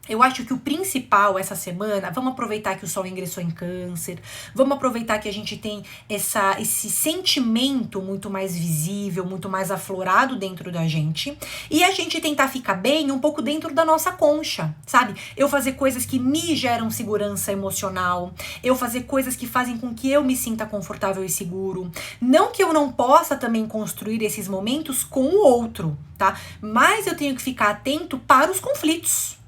S1: Eu acho que o principal essa semana, vamos aproveitar que o Sol ingressou em Câncer, vamos aproveitar que a gente tem esse sentimento muito mais visível, muito mais aflorado dentro da gente, e a gente tentar ficar bem um pouco dentro da nossa concha, sabe? Eu fazer coisas que me geram segurança emocional, eu fazer coisas que fazem com que eu me sinta confortável e seguro. Não que eu não possa também construir esses momentos com o outro, tá? Mas eu tenho que ficar atento para os conflitos.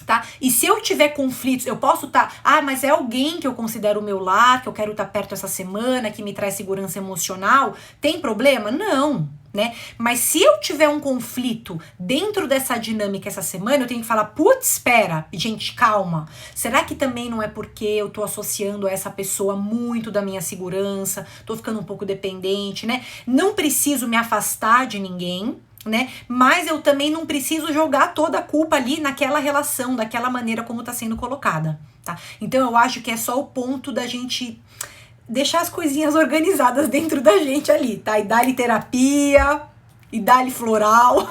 S1: Tá? E se eu tiver conflitos, eu posso estar, mas é alguém que eu considero o meu lar, que eu quero estar perto essa semana, que me traz segurança emocional, tem problema? Não, né? Mas se eu tiver um conflito dentro dessa dinâmica essa semana, eu tenho que falar, putz, espera, gente, calma. Será que também não é porque eu tô associando a essa pessoa muito da minha segurança, tô ficando um pouco dependente, né? Não preciso me afastar de ninguém, né? Mas eu também não preciso jogar toda a culpa ali naquela relação, daquela maneira como tá sendo colocada, tá? Então eu acho que é só o ponto da gente deixar as coisinhas organizadas dentro da gente ali, tá? E dar-lhe terapia, e dar-lhe floral,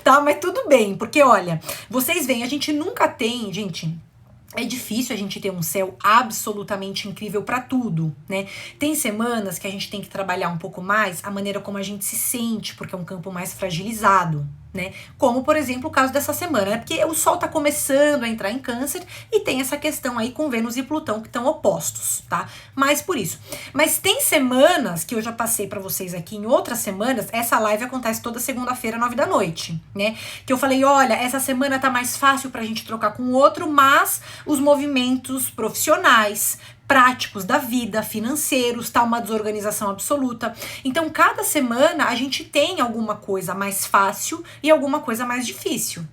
S1: tá? Mas tudo bem, porque olha, vocês veem, a gente nunca tem, gente... É difícil a gente ter um céu absolutamente incrível para tudo, né? Tem semanas que a gente tem que trabalhar um pouco mais a maneira como a gente se sente, porque é um campo mais fragilizado, né? Como, por exemplo, o caso dessa semana, né? Porque o Sol tá começando a entrar em Câncer e tem essa questão aí com Vênus e Plutão que estão opostos, tá? Mas por isso. Mas tem semanas que eu já passei para vocês aqui em outras semanas, essa live acontece toda segunda-feira, 9 da noite, né? Que eu falei, olha, essa semana tá mais fácil pra gente trocar com o outro, mas os movimentos profissionais, práticos da vida, financeiros, tá uma desorganização absoluta. Então, cada semana a gente tem alguma coisa mais fácil e alguma coisa mais difícil,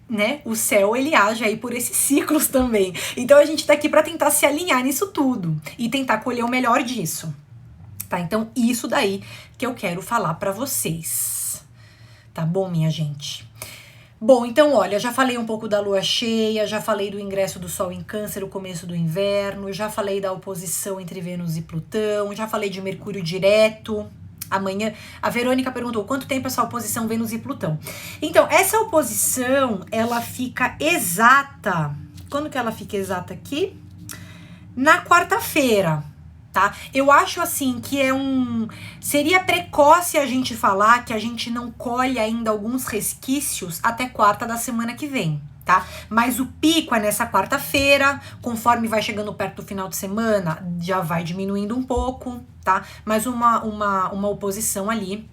S1: né? O céu, ele age aí por esses ciclos também. Então, a gente tá aqui para tentar se alinhar nisso tudo e tentar colher o melhor disso, tá? Então, isso daí que eu quero falar para vocês. Tá bom, minha gente? Bom, então olha, já falei um pouco da lua cheia, já falei do ingresso do Sol em Câncer, o começo do inverno, já falei da oposição entre Vênus e Plutão, já falei de Mercúrio direto. Amanhã, a Verônica perguntou, quanto tempo essa oposição Vênus e Plutão? Então, essa oposição, ela fica exata, quando que ela fica exata aqui? Na quarta-feira. Tá? Eu acho assim que seria precoce a gente falar que a gente não colhe ainda alguns resquícios até quarta da semana que vem, tá? Mas o pico é nessa quarta-feira, conforme vai chegando perto do final de semana, já vai diminuindo um pouco, tá? Mas uma oposição ali,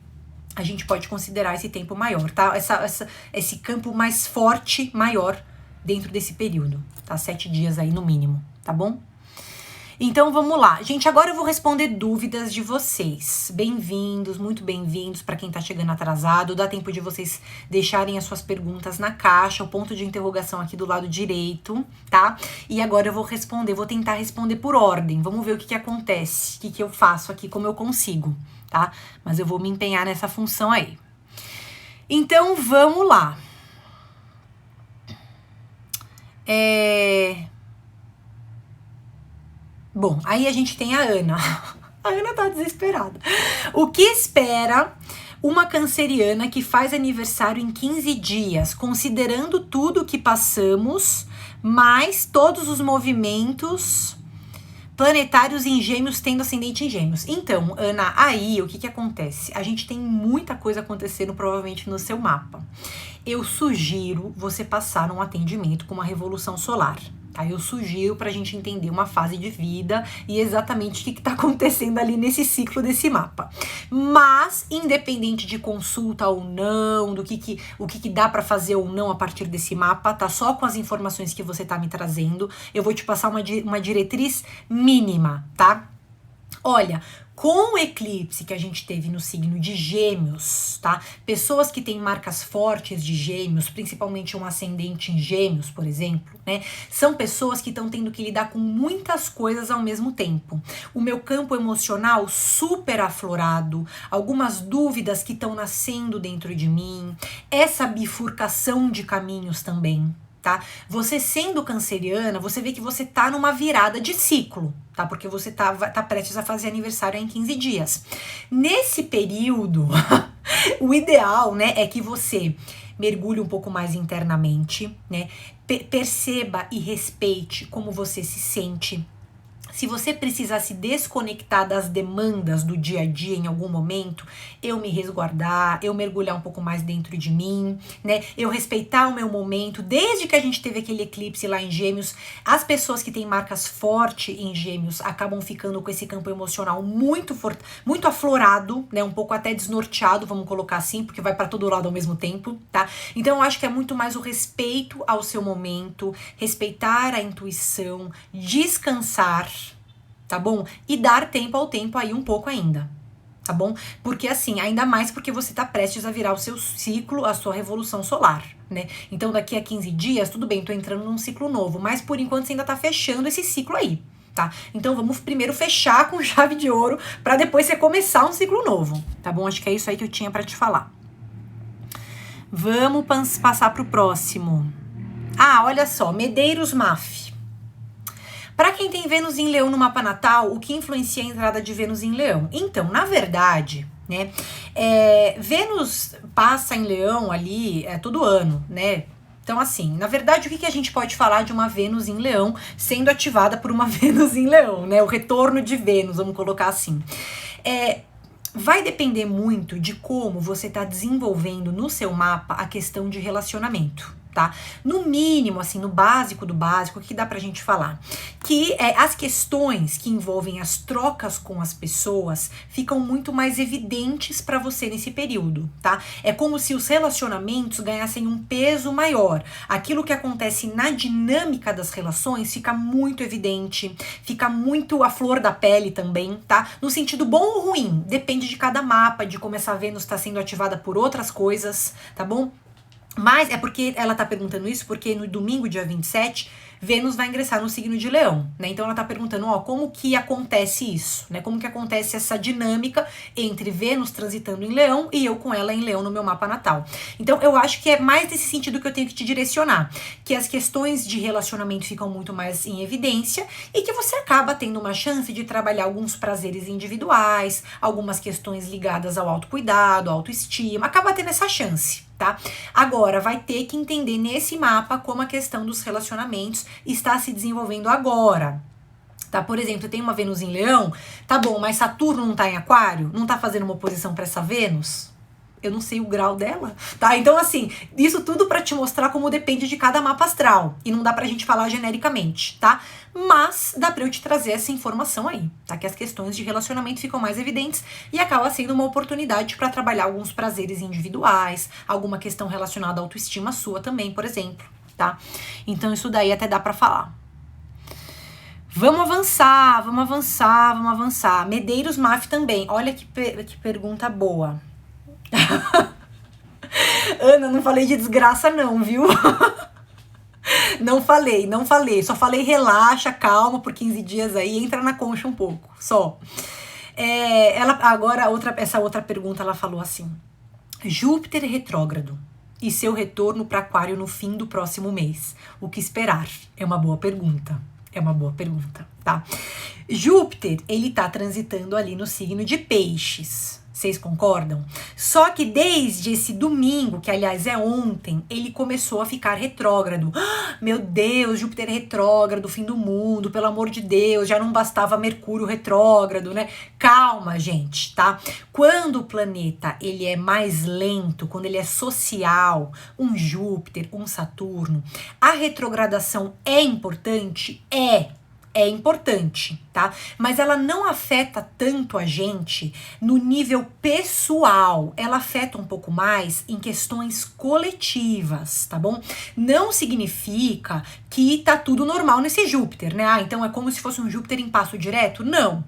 S1: a gente pode considerar esse tempo maior, tá? Esse campo mais forte, maior dentro desse período, tá? 7 dias aí no mínimo, tá bom? Então vamos lá. Gente, agora eu vou responder dúvidas de vocês. Bem-vindos, muito bem-vindos para quem tá chegando atrasado. Dá tempo de vocês deixarem as suas perguntas na caixa, o ponto de interrogação aqui do lado direito, tá? E agora eu vou responder, vou tentar responder por ordem. Vamos ver o que acontece, o que eu faço aqui, como eu consigo, tá? Mas eu vou me empenhar nessa função aí. Então vamos lá. Bom, aí a gente tem a Ana. A Ana tá desesperada. O que espera uma canceriana que faz aniversário em 15 dias, considerando tudo que passamos, mais todos os movimentos planetários em Gêmeos, tendo ascendente em Gêmeos? Então, Ana, aí o que acontece? A gente tem muita coisa acontecendo provavelmente no seu mapa. Eu sugiro você passar um atendimento com uma revolução solar. Aí eu sugiro pra gente entender uma fase de vida e exatamente o que tá acontecendo ali nesse ciclo desse mapa. Mas, independente de consulta ou não, o que dá pra fazer ou não a partir desse mapa, tá? Só com as informações que você tá me trazendo, eu vou te passar uma diretriz mínima, tá? Olha, com o eclipse que a gente teve no signo de Gêmeos, tá? Pessoas que têm marcas fortes de Gêmeos, principalmente um ascendente em Gêmeos, por exemplo, né? São pessoas que estão tendo que lidar com muitas coisas ao mesmo tempo. O meu campo emocional super aflorado, algumas dúvidas que estão nascendo dentro de mim, essa bifurcação de caminhos também. Tá? Você sendo canceriana, você vê que você tá numa virada de ciclo, tá? Porque você tá prestes a fazer aniversário em 15 dias. Nesse período, o ideal, né, é que você mergulhe um pouco mais internamente, né? Perceba e respeite como você se sente. Se você precisar se desconectar das demandas do dia a dia em algum momento, eu me resguardar, eu mergulhar um pouco mais dentro de mim, né? Eu respeitar o meu momento. Desde que a gente teve aquele eclipse lá em Gêmeos, as pessoas que têm marcas fortes em Gêmeos acabam ficando com esse campo emocional muito forte, muito aflorado, né? Um pouco até desnorteado, vamos colocar assim, porque vai para todo lado ao mesmo tempo, tá? Então eu acho que é muito mais o respeito ao seu momento, respeitar a intuição, descansar, tá bom? E dar tempo ao tempo aí um pouco ainda, tá bom? Porque assim, ainda mais porque você tá prestes a virar o seu ciclo, a sua revolução solar, né? Então daqui a 15 dias, tudo bem, tô entrando num ciclo novo, mas por enquanto você ainda tá fechando esse ciclo aí, tá? Então vamos primeiro fechar com chave de ouro pra depois você começar um ciclo novo, tá bom? Acho que é isso aí que eu tinha pra te falar. Vamos passar pro próximo. Ah, olha só, Medeiros Maf. Para quem tem Vênus em Leão no mapa natal, o que influencia a entrada de Vênus em Leão? Então, na verdade, né, Vênus passa em Leão ali todo ano, né? Então, assim, na verdade, o que a gente pode falar de uma Vênus em Leão sendo ativada por uma Vênus em Leão, né? O retorno de Vênus, vamos colocar assim. Vai depender muito de como você está desenvolvendo no seu mapa a questão de relacionamento, tá? No mínimo, assim, no básico do básico, o que dá pra gente falar? Que as questões que envolvem as trocas com as pessoas ficam muito mais evidentes pra você nesse período, tá? É como se os relacionamentos ganhassem um peso maior. Aquilo que acontece na dinâmica das relações fica muito evidente, fica muito à flor da pele também, tá? No sentido bom ou ruim, depende de cada mapa, de como essa Vênus está sendo ativada por outras coisas, tá bom? Mas é porque ela tá perguntando isso porque no domingo, dia 27, Vênus vai ingressar no signo de Leão, né? Então ela tá perguntando, ó, como que acontece isso, né? Como que acontece essa dinâmica entre Vênus transitando em Leão e eu com ela em Leão no meu mapa natal. Então eu acho que é mais nesse sentido que eu tenho que te direcionar, que as questões de relacionamento ficam muito mais em evidência e que você acaba tendo uma chance de trabalhar alguns prazeres individuais, algumas questões ligadas ao autocuidado, autoestima, acaba tendo essa chance, tá? Agora, vai ter que entender nesse mapa como a questão dos relacionamentos está se desenvolvendo agora, tá? Por exemplo, tem uma Vênus em Leão, tá bom, mas Saturno não tá em Aquário? Não tá fazendo uma oposição para essa Vênus? Eu não sei o grau dela, tá? Então, assim, isso tudo pra te mostrar como depende de cada mapa astral. E não dá pra gente falar genericamente, tá? Mas dá pra eu te trazer essa informação aí, tá? Que as questões de relacionamento ficam mais evidentes e acaba sendo uma oportunidade pra trabalhar alguns prazeres individuais, alguma questão relacionada à autoestima sua também, por exemplo, tá? Então, isso daí até dá pra falar. Vamos avançar, vamos avançar, vamos avançar. Medeiros Maf também. Olha que pergunta boa. Ana, não falei de desgraça não, viu? Não falei. Só falei relaxa, calma por 15 dias aí, entra na concha um pouco, só. Essa outra pergunta, ela falou assim: Júpiter retrógrado e seu retorno para Aquário no fim do próximo mês. O que esperar? É uma boa pergunta. Tá? Júpiter, ele tá transitando ali no signo de Peixes. Vocês concordam? Só que desde esse domingo, que aliás é ontem, ele começou a ficar retrógrado. Meu Deus, Júpiter retrógrado, fim do mundo, pelo amor de Deus, já não bastava Mercúrio retrógrado, né? Calma, gente, tá? Quando o planeta ele é mais lento, quando ele é social, um Júpiter, um Saturno, a retrogradação é importante? É importante, tá? Mas ela não afeta tanto a gente no nível pessoal. Ela afeta um pouco mais em questões coletivas, tá bom? Não significa que tá tudo normal nesse Júpiter, né? Ah, então é como se fosse um Júpiter em passo direto? Não.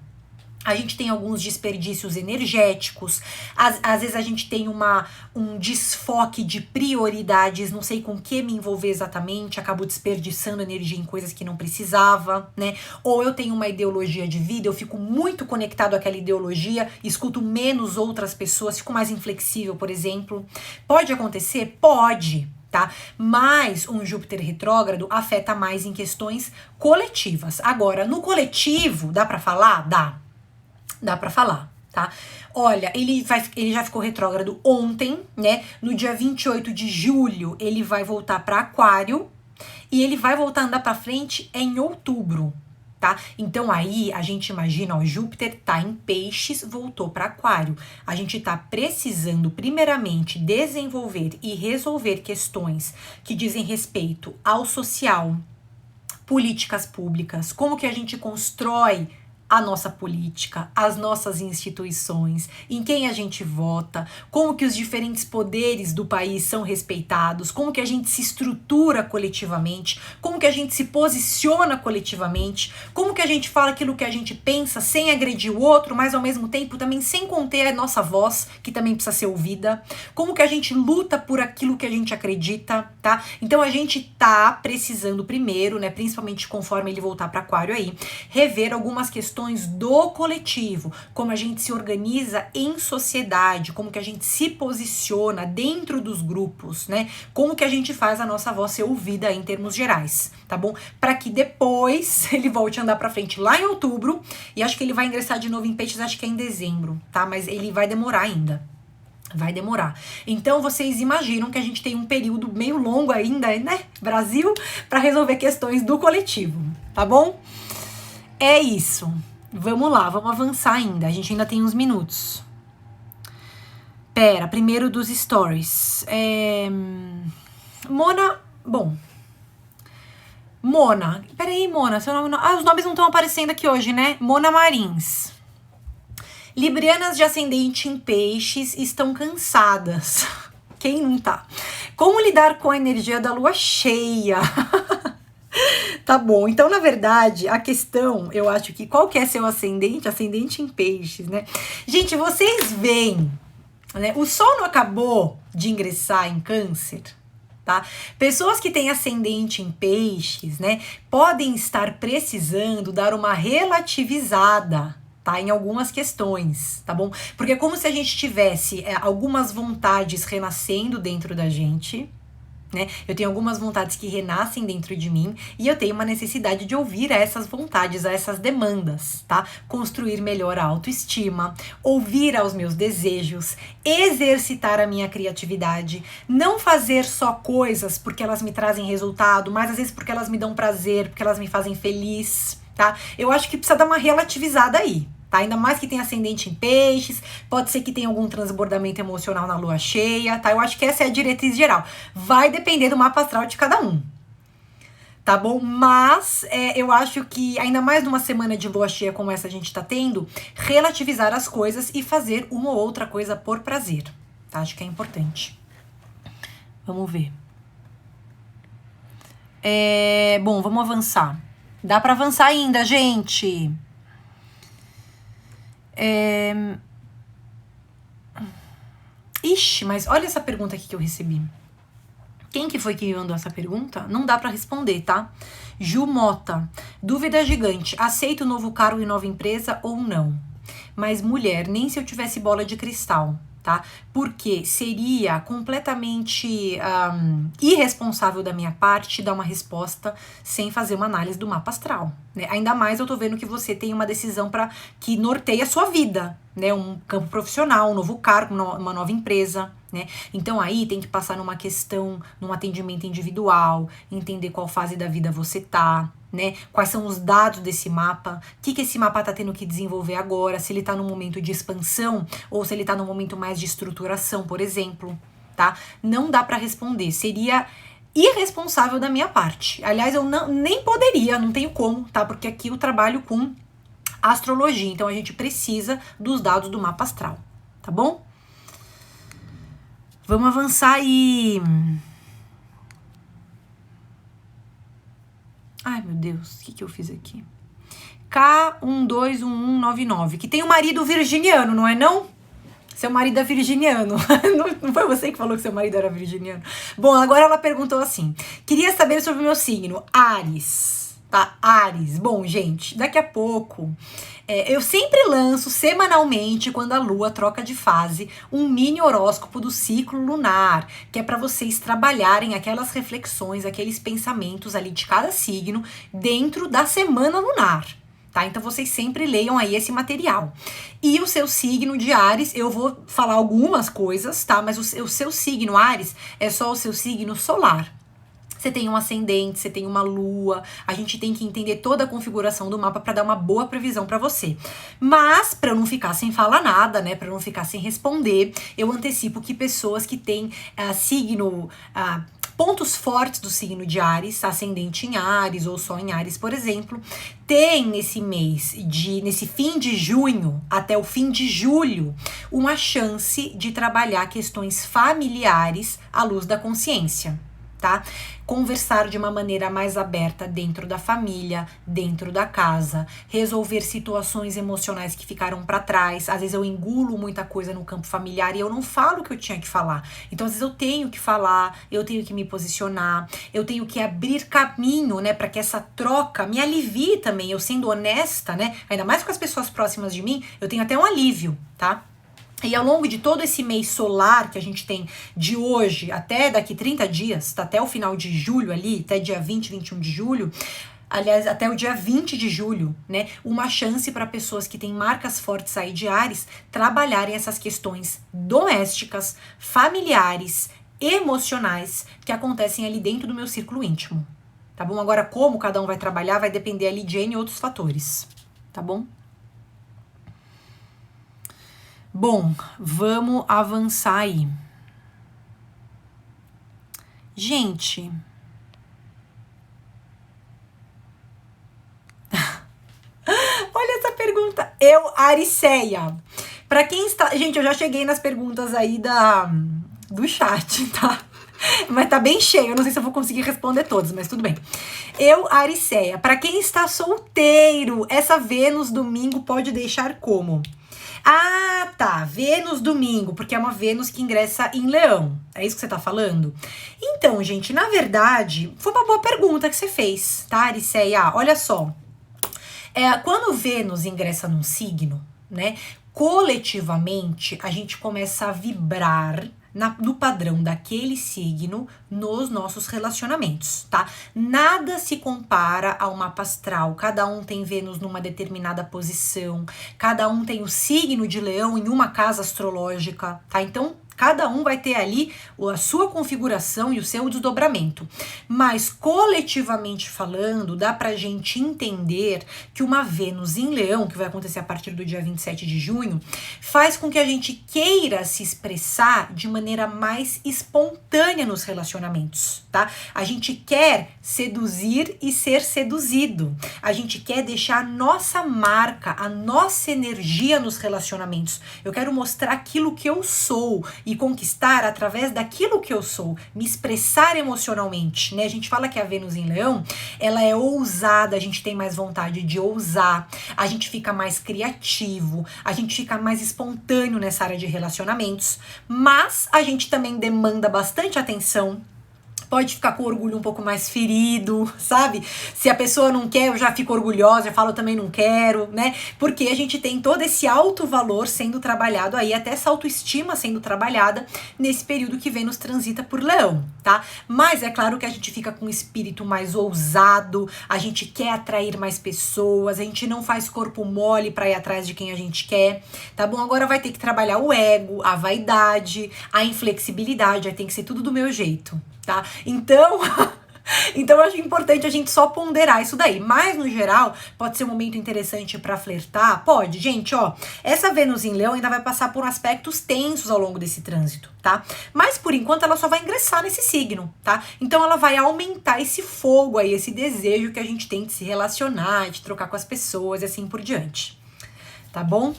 S1: A gente tem alguns desperdícios energéticos, às vezes a gente tem um desfoque de prioridades, não sei com que me envolver exatamente, acabo desperdiçando energia em coisas que não precisava, né? Ou eu tenho uma ideologia de vida, eu fico muito conectado àquela ideologia, escuto menos outras pessoas, fico mais inflexível, por exemplo. Pode acontecer? Pode. Tá? Mas um Júpiter retrógrado afeta mais em questões coletivas. Agora, no coletivo, dá pra falar? Dá pra falar, tá? Olha, ele já ficou retrógrado ontem, né? No dia 28 de julho, ele vai voltar para Aquário e ele vai voltar a andar para frente em outubro, tá? Então aí a gente imagina, ó, Júpiter tá em Peixes, voltou para Aquário. A gente tá precisando primeiramente desenvolver e resolver questões que dizem respeito ao social, políticas públicas, como que a gente constrói a nossa política, as nossas instituições, em quem a gente vota, como que os diferentes poderes do país são respeitados, como que a gente se estrutura coletivamente, como que a gente se posiciona coletivamente, como que a gente fala aquilo que a gente pensa sem agredir o outro, mas ao mesmo tempo também sem conter a nossa voz, que também precisa ser ouvida, como que a gente luta por aquilo que a gente acredita, tá? Então a gente tá precisando primeiro, né, principalmente conforme ele voltar para Aquário aí, rever algumas questões do coletivo, como a gente se organiza em sociedade, como que a gente se posiciona dentro dos grupos, né? Como que a gente faz a nossa voz ser ouvida em termos gerais, tá bom? Para que depois ele volte a andar para frente lá em outubro, e acho que ele vai ingressar de novo em Peixes, acho que é em dezembro, tá? Mas ele vai demorar ainda. Vai demorar. Então, vocês imaginam que a gente tem um período meio longo ainda, né, Brasil, para resolver questões do coletivo, tá bom? É isso. Vamos lá, vamos avançar ainda. A gente ainda tem uns minutos. Pera, primeiro dos stories. Mona, bom. Mona, peraí, Mona, seu nome não... Ah, os nomes não estão aparecendo aqui hoje, né? Mona Marins. Librianas de ascendente em Peixes estão cansadas. Quem não tá? Como lidar com a energia da lua cheia? Tá bom, então na verdade a questão, eu acho que qual que é seu ascendente? Ascendente em Peixes, né? Gente, vocês veem, né? O Sol não acabou de ingressar em Câncer, tá? Pessoas que têm ascendente em Peixes, né, podem estar precisando dar uma relativizada, tá, em algumas questões, tá bom? Porque é como se a gente tivesse algumas vontades renascendo dentro da gente, né? Eu tenho algumas vontades que renascem dentro de mim e eu tenho uma necessidade de ouvir a essas vontades, a essas demandas, tá? Construir melhor a autoestima, ouvir aos meus desejos, exercitar a minha criatividade, não fazer só coisas porque elas me trazem resultado, mas às vezes porque elas me dão prazer, porque elas me fazem feliz, tá? Eu acho que precisa dar uma relativizada aí, tá? Ainda mais que tem ascendente em Peixes, pode ser que tenha algum transbordamento emocional na lua cheia, tá? Eu acho que essa é a diretriz geral. Vai depender do mapa astral de cada um, tá bom? Mas eu acho que, ainda mais numa semana de lua cheia como essa a gente tá tendo, relativizar as coisas e fazer uma ou outra coisa por prazer, tá? Acho que é importante. Vamos ver. Bom, vamos avançar. Dá pra avançar ainda, gente. Ixi, mas olha essa pergunta aqui que eu recebi. Quem que foi que me mandou essa pergunta? Não dá pra responder, tá? Ju Mota. Dúvida gigante. Aceito novo cargo e nova empresa ou não? Mas mulher, nem se eu tivesse bola de cristal, tá? Porque seria completamente irresponsável da minha parte dar uma resposta sem fazer uma análise do mapa astral, né? Ainda mais eu tô vendo que você tem uma decisão que norteia a sua vida, né? Um campo profissional, um novo cargo, uma nova empresa, né? Então aí tem que passar numa questão, num atendimento individual, entender qual fase da vida você tá, né? Quais são os dados desse mapa, o que esse mapa tá tendo que desenvolver agora, se ele tá num momento de expansão ou se ele tá num momento mais de estruturação, por exemplo, tá? Não dá pra responder, seria irresponsável da minha parte. Aliás, eu nem poderia, não tenho como, tá? Porque aqui eu trabalho com astrologia, então a gente precisa dos dados do mapa astral, tá bom? Vamos avançar e... Ai, meu Deus, o que eu fiz aqui? K121199, que tem um marido virginiano, não é não? Seu marido é virginiano. Não foi você que falou que seu marido era virginiano? Bom, agora ela perguntou assim. Queria saber sobre o meu signo, Áries, tá? Áries. Bom, gente, daqui a pouco... eu sempre lanço semanalmente, quando a lua troca de fase, um mini horóscopo do ciclo lunar, que é para vocês trabalharem aquelas reflexões, aqueles pensamentos ali de cada signo dentro da semana lunar, tá? Então vocês sempre leiam aí esse material. E o seu signo de Áries, eu vou falar algumas coisas, tá? Mas o seu signo Áries é só o seu signo solar. Você tem um ascendente, você tem uma lua, a gente tem que entender toda a configuração do mapa para dar uma boa previsão para você. Mas, para eu não ficar sem falar nada, né, para eu não ficar sem responder, eu antecipo que pessoas que têm pontos fortes do signo de Áries, ascendente em Áries ou só em Áries, por exemplo, tem nesse fim de junho até o fim de julho, uma chance de trabalhar questões familiares à luz da consciência. Tá? Conversar de uma maneira mais aberta dentro da família, dentro da casa, resolver situações emocionais que ficaram para trás. Às vezes eu engulo muita coisa no campo familiar e eu não falo o que eu tinha que falar. Então às vezes eu tenho que falar, eu tenho que me posicionar, eu tenho que abrir caminho, né, para que essa troca me alivie também. Eu sendo honesta, né, ainda mais com as pessoas próximas de mim, eu tenho até um alívio, tá? E ao longo de todo esse mês solar que a gente tem de hoje até daqui 30 dias, tá, até o final de julho ali, até dia 20, 21 de julho, aliás, até o dia 20 de julho, né, uma chance para pessoas que têm marcas fortes aí de Áries trabalharem essas questões domésticas, familiares, emocionais que acontecem ali dentro do meu círculo íntimo, tá bom? Agora, como cada um vai trabalhar vai depender ali de N outros fatores, tá bom? Bom, vamos avançar aí. Gente, olha essa pergunta. Ariceia. Pra quem está... Gente, eu já cheguei nas perguntas aí do chat, tá? Mas tá bem cheio, eu não sei se eu vou conseguir responder todas, mas tudo bem. Ariceia. Pra quem está solteiro, essa Vênus domingo pode deixar como? Ah, tá. Vênus domingo, porque é uma Vênus que ingressa em Leão. É isso que você tá falando? Então, gente, na verdade, foi uma boa pergunta que você fez, tá, Ariceia? Olha só. Quando Vênus ingressa num signo, né, coletivamente, a gente começa a vibrar no padrão daquele signo nos nossos relacionamentos, tá? Nada se compara ao mapa astral, cada um tem Vênus numa determinada posição, cada um tem o signo de Leão em uma casa astrológica, tá? Então, cada um vai ter ali a sua configuração e o seu desdobramento. Mas, coletivamente falando, dá pra gente entender que uma Vênus em Leão, que vai acontecer a partir do dia 27 de junho, faz com que a gente queira se expressar de maneira mais espontânea nos relacionamentos, tá? A gente quer seduzir e ser seduzido. A gente quer deixar a nossa marca, a nossa energia nos relacionamentos. Eu quero mostrar aquilo que eu sou e conquistar através daquilo que eu sou, me expressar emocionalmente, né? A gente fala que a Vênus em Leão, ela é ousada, a gente tem mais vontade de ousar, a gente fica mais criativo, a gente fica mais espontâneo nessa área de relacionamentos, mas a gente também demanda bastante atenção. Pode ficar com o orgulho um pouco mais ferido, sabe? Se a pessoa não quer, eu já fico orgulhosa, eu falo, eu também não quero, né? Porque a gente tem todo esse alto valor sendo trabalhado aí, até essa autoestima sendo trabalhada nesse período que Vênus transita por Leão, tá? Mas é claro que a gente fica com um espírito mais ousado, a gente quer atrair mais pessoas, a gente não faz corpo mole pra ir atrás de quem a gente quer, tá bom? Agora vai ter que trabalhar o ego, a vaidade, a inflexibilidade, aí tem que ser tudo do meu jeito, tá? Então eu acho importante a gente só ponderar isso daí. Mas, no geral, pode ser um momento interessante pra flertar? Pode, gente, ó. Essa Vênus em Leão ainda vai passar por aspectos tensos ao longo desse trânsito, tá? Mas, por enquanto, ela só vai ingressar nesse signo, tá? Então, ela vai aumentar esse fogo aí, esse desejo que a gente tem de se relacionar, de trocar com as pessoas e assim por diante. Tá bom?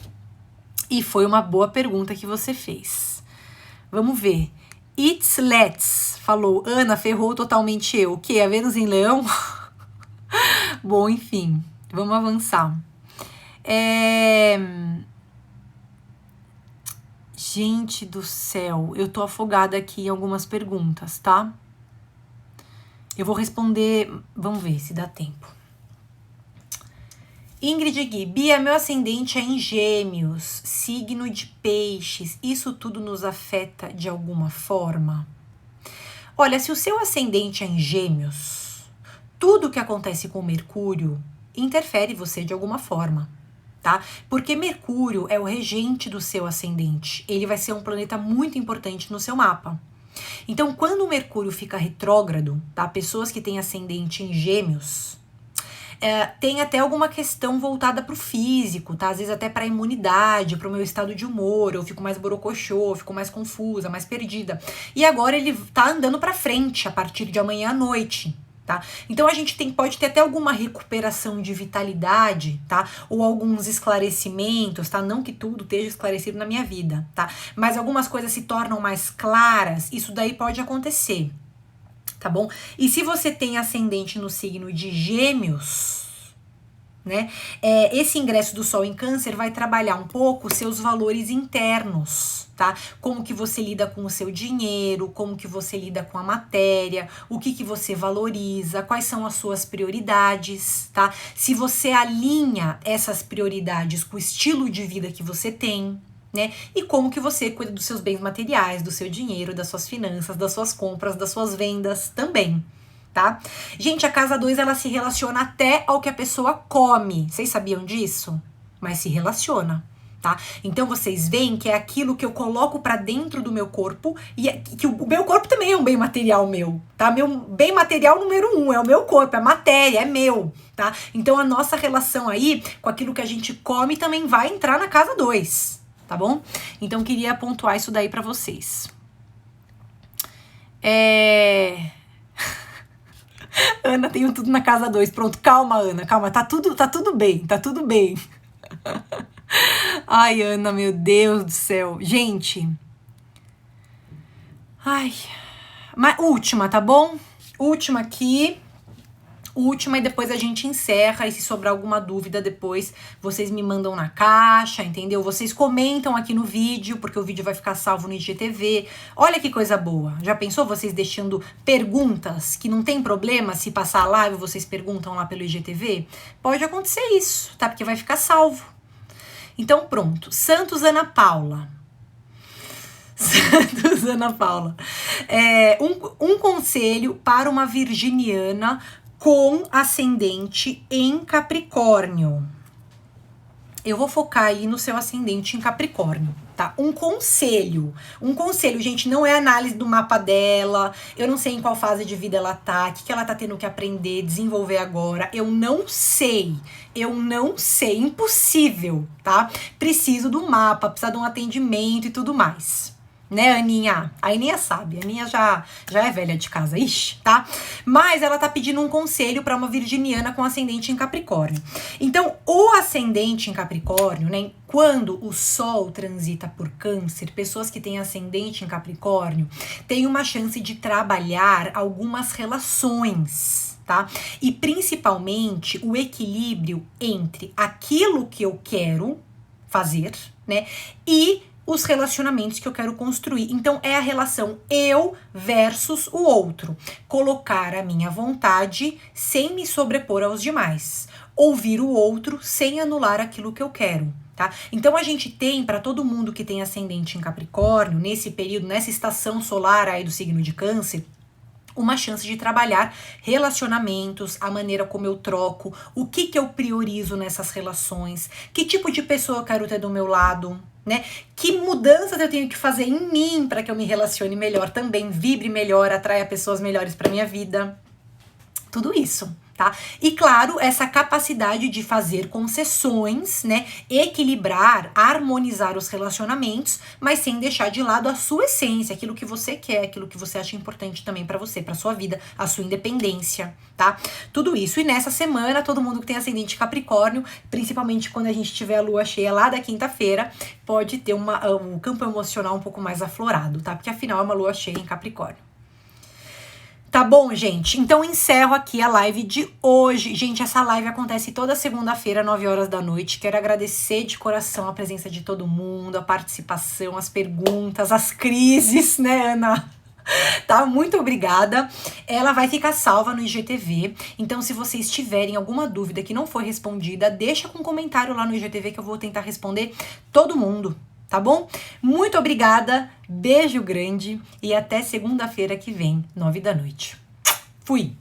S1: E foi uma boa pergunta que você fez. Vamos ver. It's Let's falou, Ana, ferrou totalmente eu. O quê? A Vênus em Leão? Bom, enfim, vamos avançar. Gente do céu, eu tô afogada aqui em algumas perguntas, tá? Eu vou responder, vamos ver se dá tempo. Ingrid Gui, Bia, meu ascendente é em Gêmeos, signo de Peixes, isso tudo nos afeta de alguma forma? Olha, se o seu ascendente é em Gêmeos, tudo que acontece com Mercúrio interfere você de alguma forma, tá? Porque Mercúrio é o regente do seu ascendente. Ele vai ser um planeta muito importante no seu mapa. Então, quando o Mercúrio fica retrógrado, tá? Pessoas que têm ascendente em Gêmeos, tem até alguma questão voltada pro físico, tá? Às vezes até pra imunidade, pro meu estado de humor, eu fico mais borocochô, eu fico mais confusa, mais perdida. E agora ele tá andando pra frente a partir de amanhã à noite, tá? Então a gente pode ter até alguma recuperação de vitalidade, tá? Ou alguns esclarecimentos, tá? Não que tudo esteja esclarecido na minha vida, tá? Mas algumas coisas se tornam mais claras, isso daí pode acontecer. Tá bom? E se você tem ascendente no signo de Gêmeos, né? Esse ingresso do Sol em Câncer vai trabalhar um pouco seus valores internos, tá? Como que você lida com o seu dinheiro, como que você lida com a matéria, o que você valoriza, quais são as suas prioridades, tá? Se você alinha essas prioridades com o estilo de vida que você tem, né? E como que você cuida dos seus bens materiais, do seu dinheiro, das suas finanças, das suas compras, das suas vendas também, tá? Gente, a casa 2 ela se relaciona até ao que a pessoa come. Vocês sabiam disso? Mas se relaciona, tá? Então vocês veem que é aquilo que eu coloco pra dentro do meu corpo e que o meu corpo também é um bem material meu, tá? Meu bem material número 1 é o meu corpo, é matéria, é meu, tá? Então a nossa relação aí com aquilo que a gente come também vai entrar na casa 2. Tá bom? Então, queria pontuar isso daí pra vocês. Ana, tenho tudo na casa 2. Pronto, calma, Ana, calma. Tá tudo bem, tá tudo bem. Ai, Ana, meu Deus do céu. Gente. Ai. Mas última, tá bom? Última aqui. Última e depois a gente encerra, e se sobrar alguma dúvida depois vocês me mandam na caixa, entendeu? Vocês comentam aqui no vídeo, porque o vídeo vai ficar salvo no IGTV. Olha que coisa boa. Já pensou vocês deixando perguntas que não tem problema se passar a live vocês perguntam lá pelo IGTV? Pode acontecer isso, tá? Porque vai ficar salvo. Então pronto. Santos Ana Paula. Santos Ana Paula. Um conselho para uma virginiana com ascendente em Capricórnio. Eu vou focar aí no seu ascendente em Capricórnio, tá? Um conselho, gente, não é análise do mapa dela, eu não sei em qual fase de vida ela tá, o que ela tá tendo que aprender, desenvolver agora, eu não sei, impossível, tá? Preciso do mapa, precisa de um atendimento e tudo mais. Né, Aninha? A Aninha sabe, a Aninha já é velha de casa, ixi, tá? Mas ela tá pedindo um conselho para uma virginiana com ascendente em Capricórnio. Então, o ascendente em Capricórnio, né, quando o Sol transita por Câncer, pessoas que têm ascendente em Capricórnio têm uma chance de trabalhar algumas relações, tá? E principalmente o equilíbrio entre aquilo que eu quero fazer, né, e os relacionamentos que eu quero construir. Então, é a relação eu versus o outro. Colocar a minha vontade sem me sobrepor aos demais. Ouvir o outro sem anular aquilo que eu quero, tá? Então, a gente tem, para todo mundo que tem ascendente em Capricórnio, nesse período, nessa estação solar aí do signo de Câncer, uma chance de trabalhar relacionamentos, a maneira como eu troco, o que eu priorizo nessas relações, que tipo de pessoa eu quero ter do meu lado, né? Que mudanças eu tenho que fazer em mim para que eu me relacione melhor também, vibre melhor, atraia pessoas melhores para minha vida. Tudo isso, tá? E claro, essa capacidade de fazer concessões, né? Equilibrar, harmonizar os relacionamentos, mas sem deixar de lado a sua essência, aquilo que você quer, aquilo que você acha importante também pra você, pra sua vida, a sua independência, tá? Tudo isso. E nessa semana, todo mundo que tem ascendente Capricórnio, principalmente quando a gente tiver a lua cheia lá da quinta-feira, pode ter um campo emocional um pouco mais aflorado, tá? Porque afinal é uma lua cheia em Capricórnio. Tá bom, gente? Então encerro aqui a live de hoje. Gente, essa live acontece toda segunda-feira, 9 horas da noite. Quero agradecer de coração a presença de todo mundo, a participação, as perguntas, as crises, né, Ana? Tá? Muito obrigada. Ela vai ficar salva no IGTV. Então, se vocês tiverem alguma dúvida que não foi respondida, deixa com um comentário lá no IGTV que eu vou tentar responder todo mundo. Tá bom? Muito obrigada, beijo grande e até segunda-feira que vem, 9 da noite. Fui!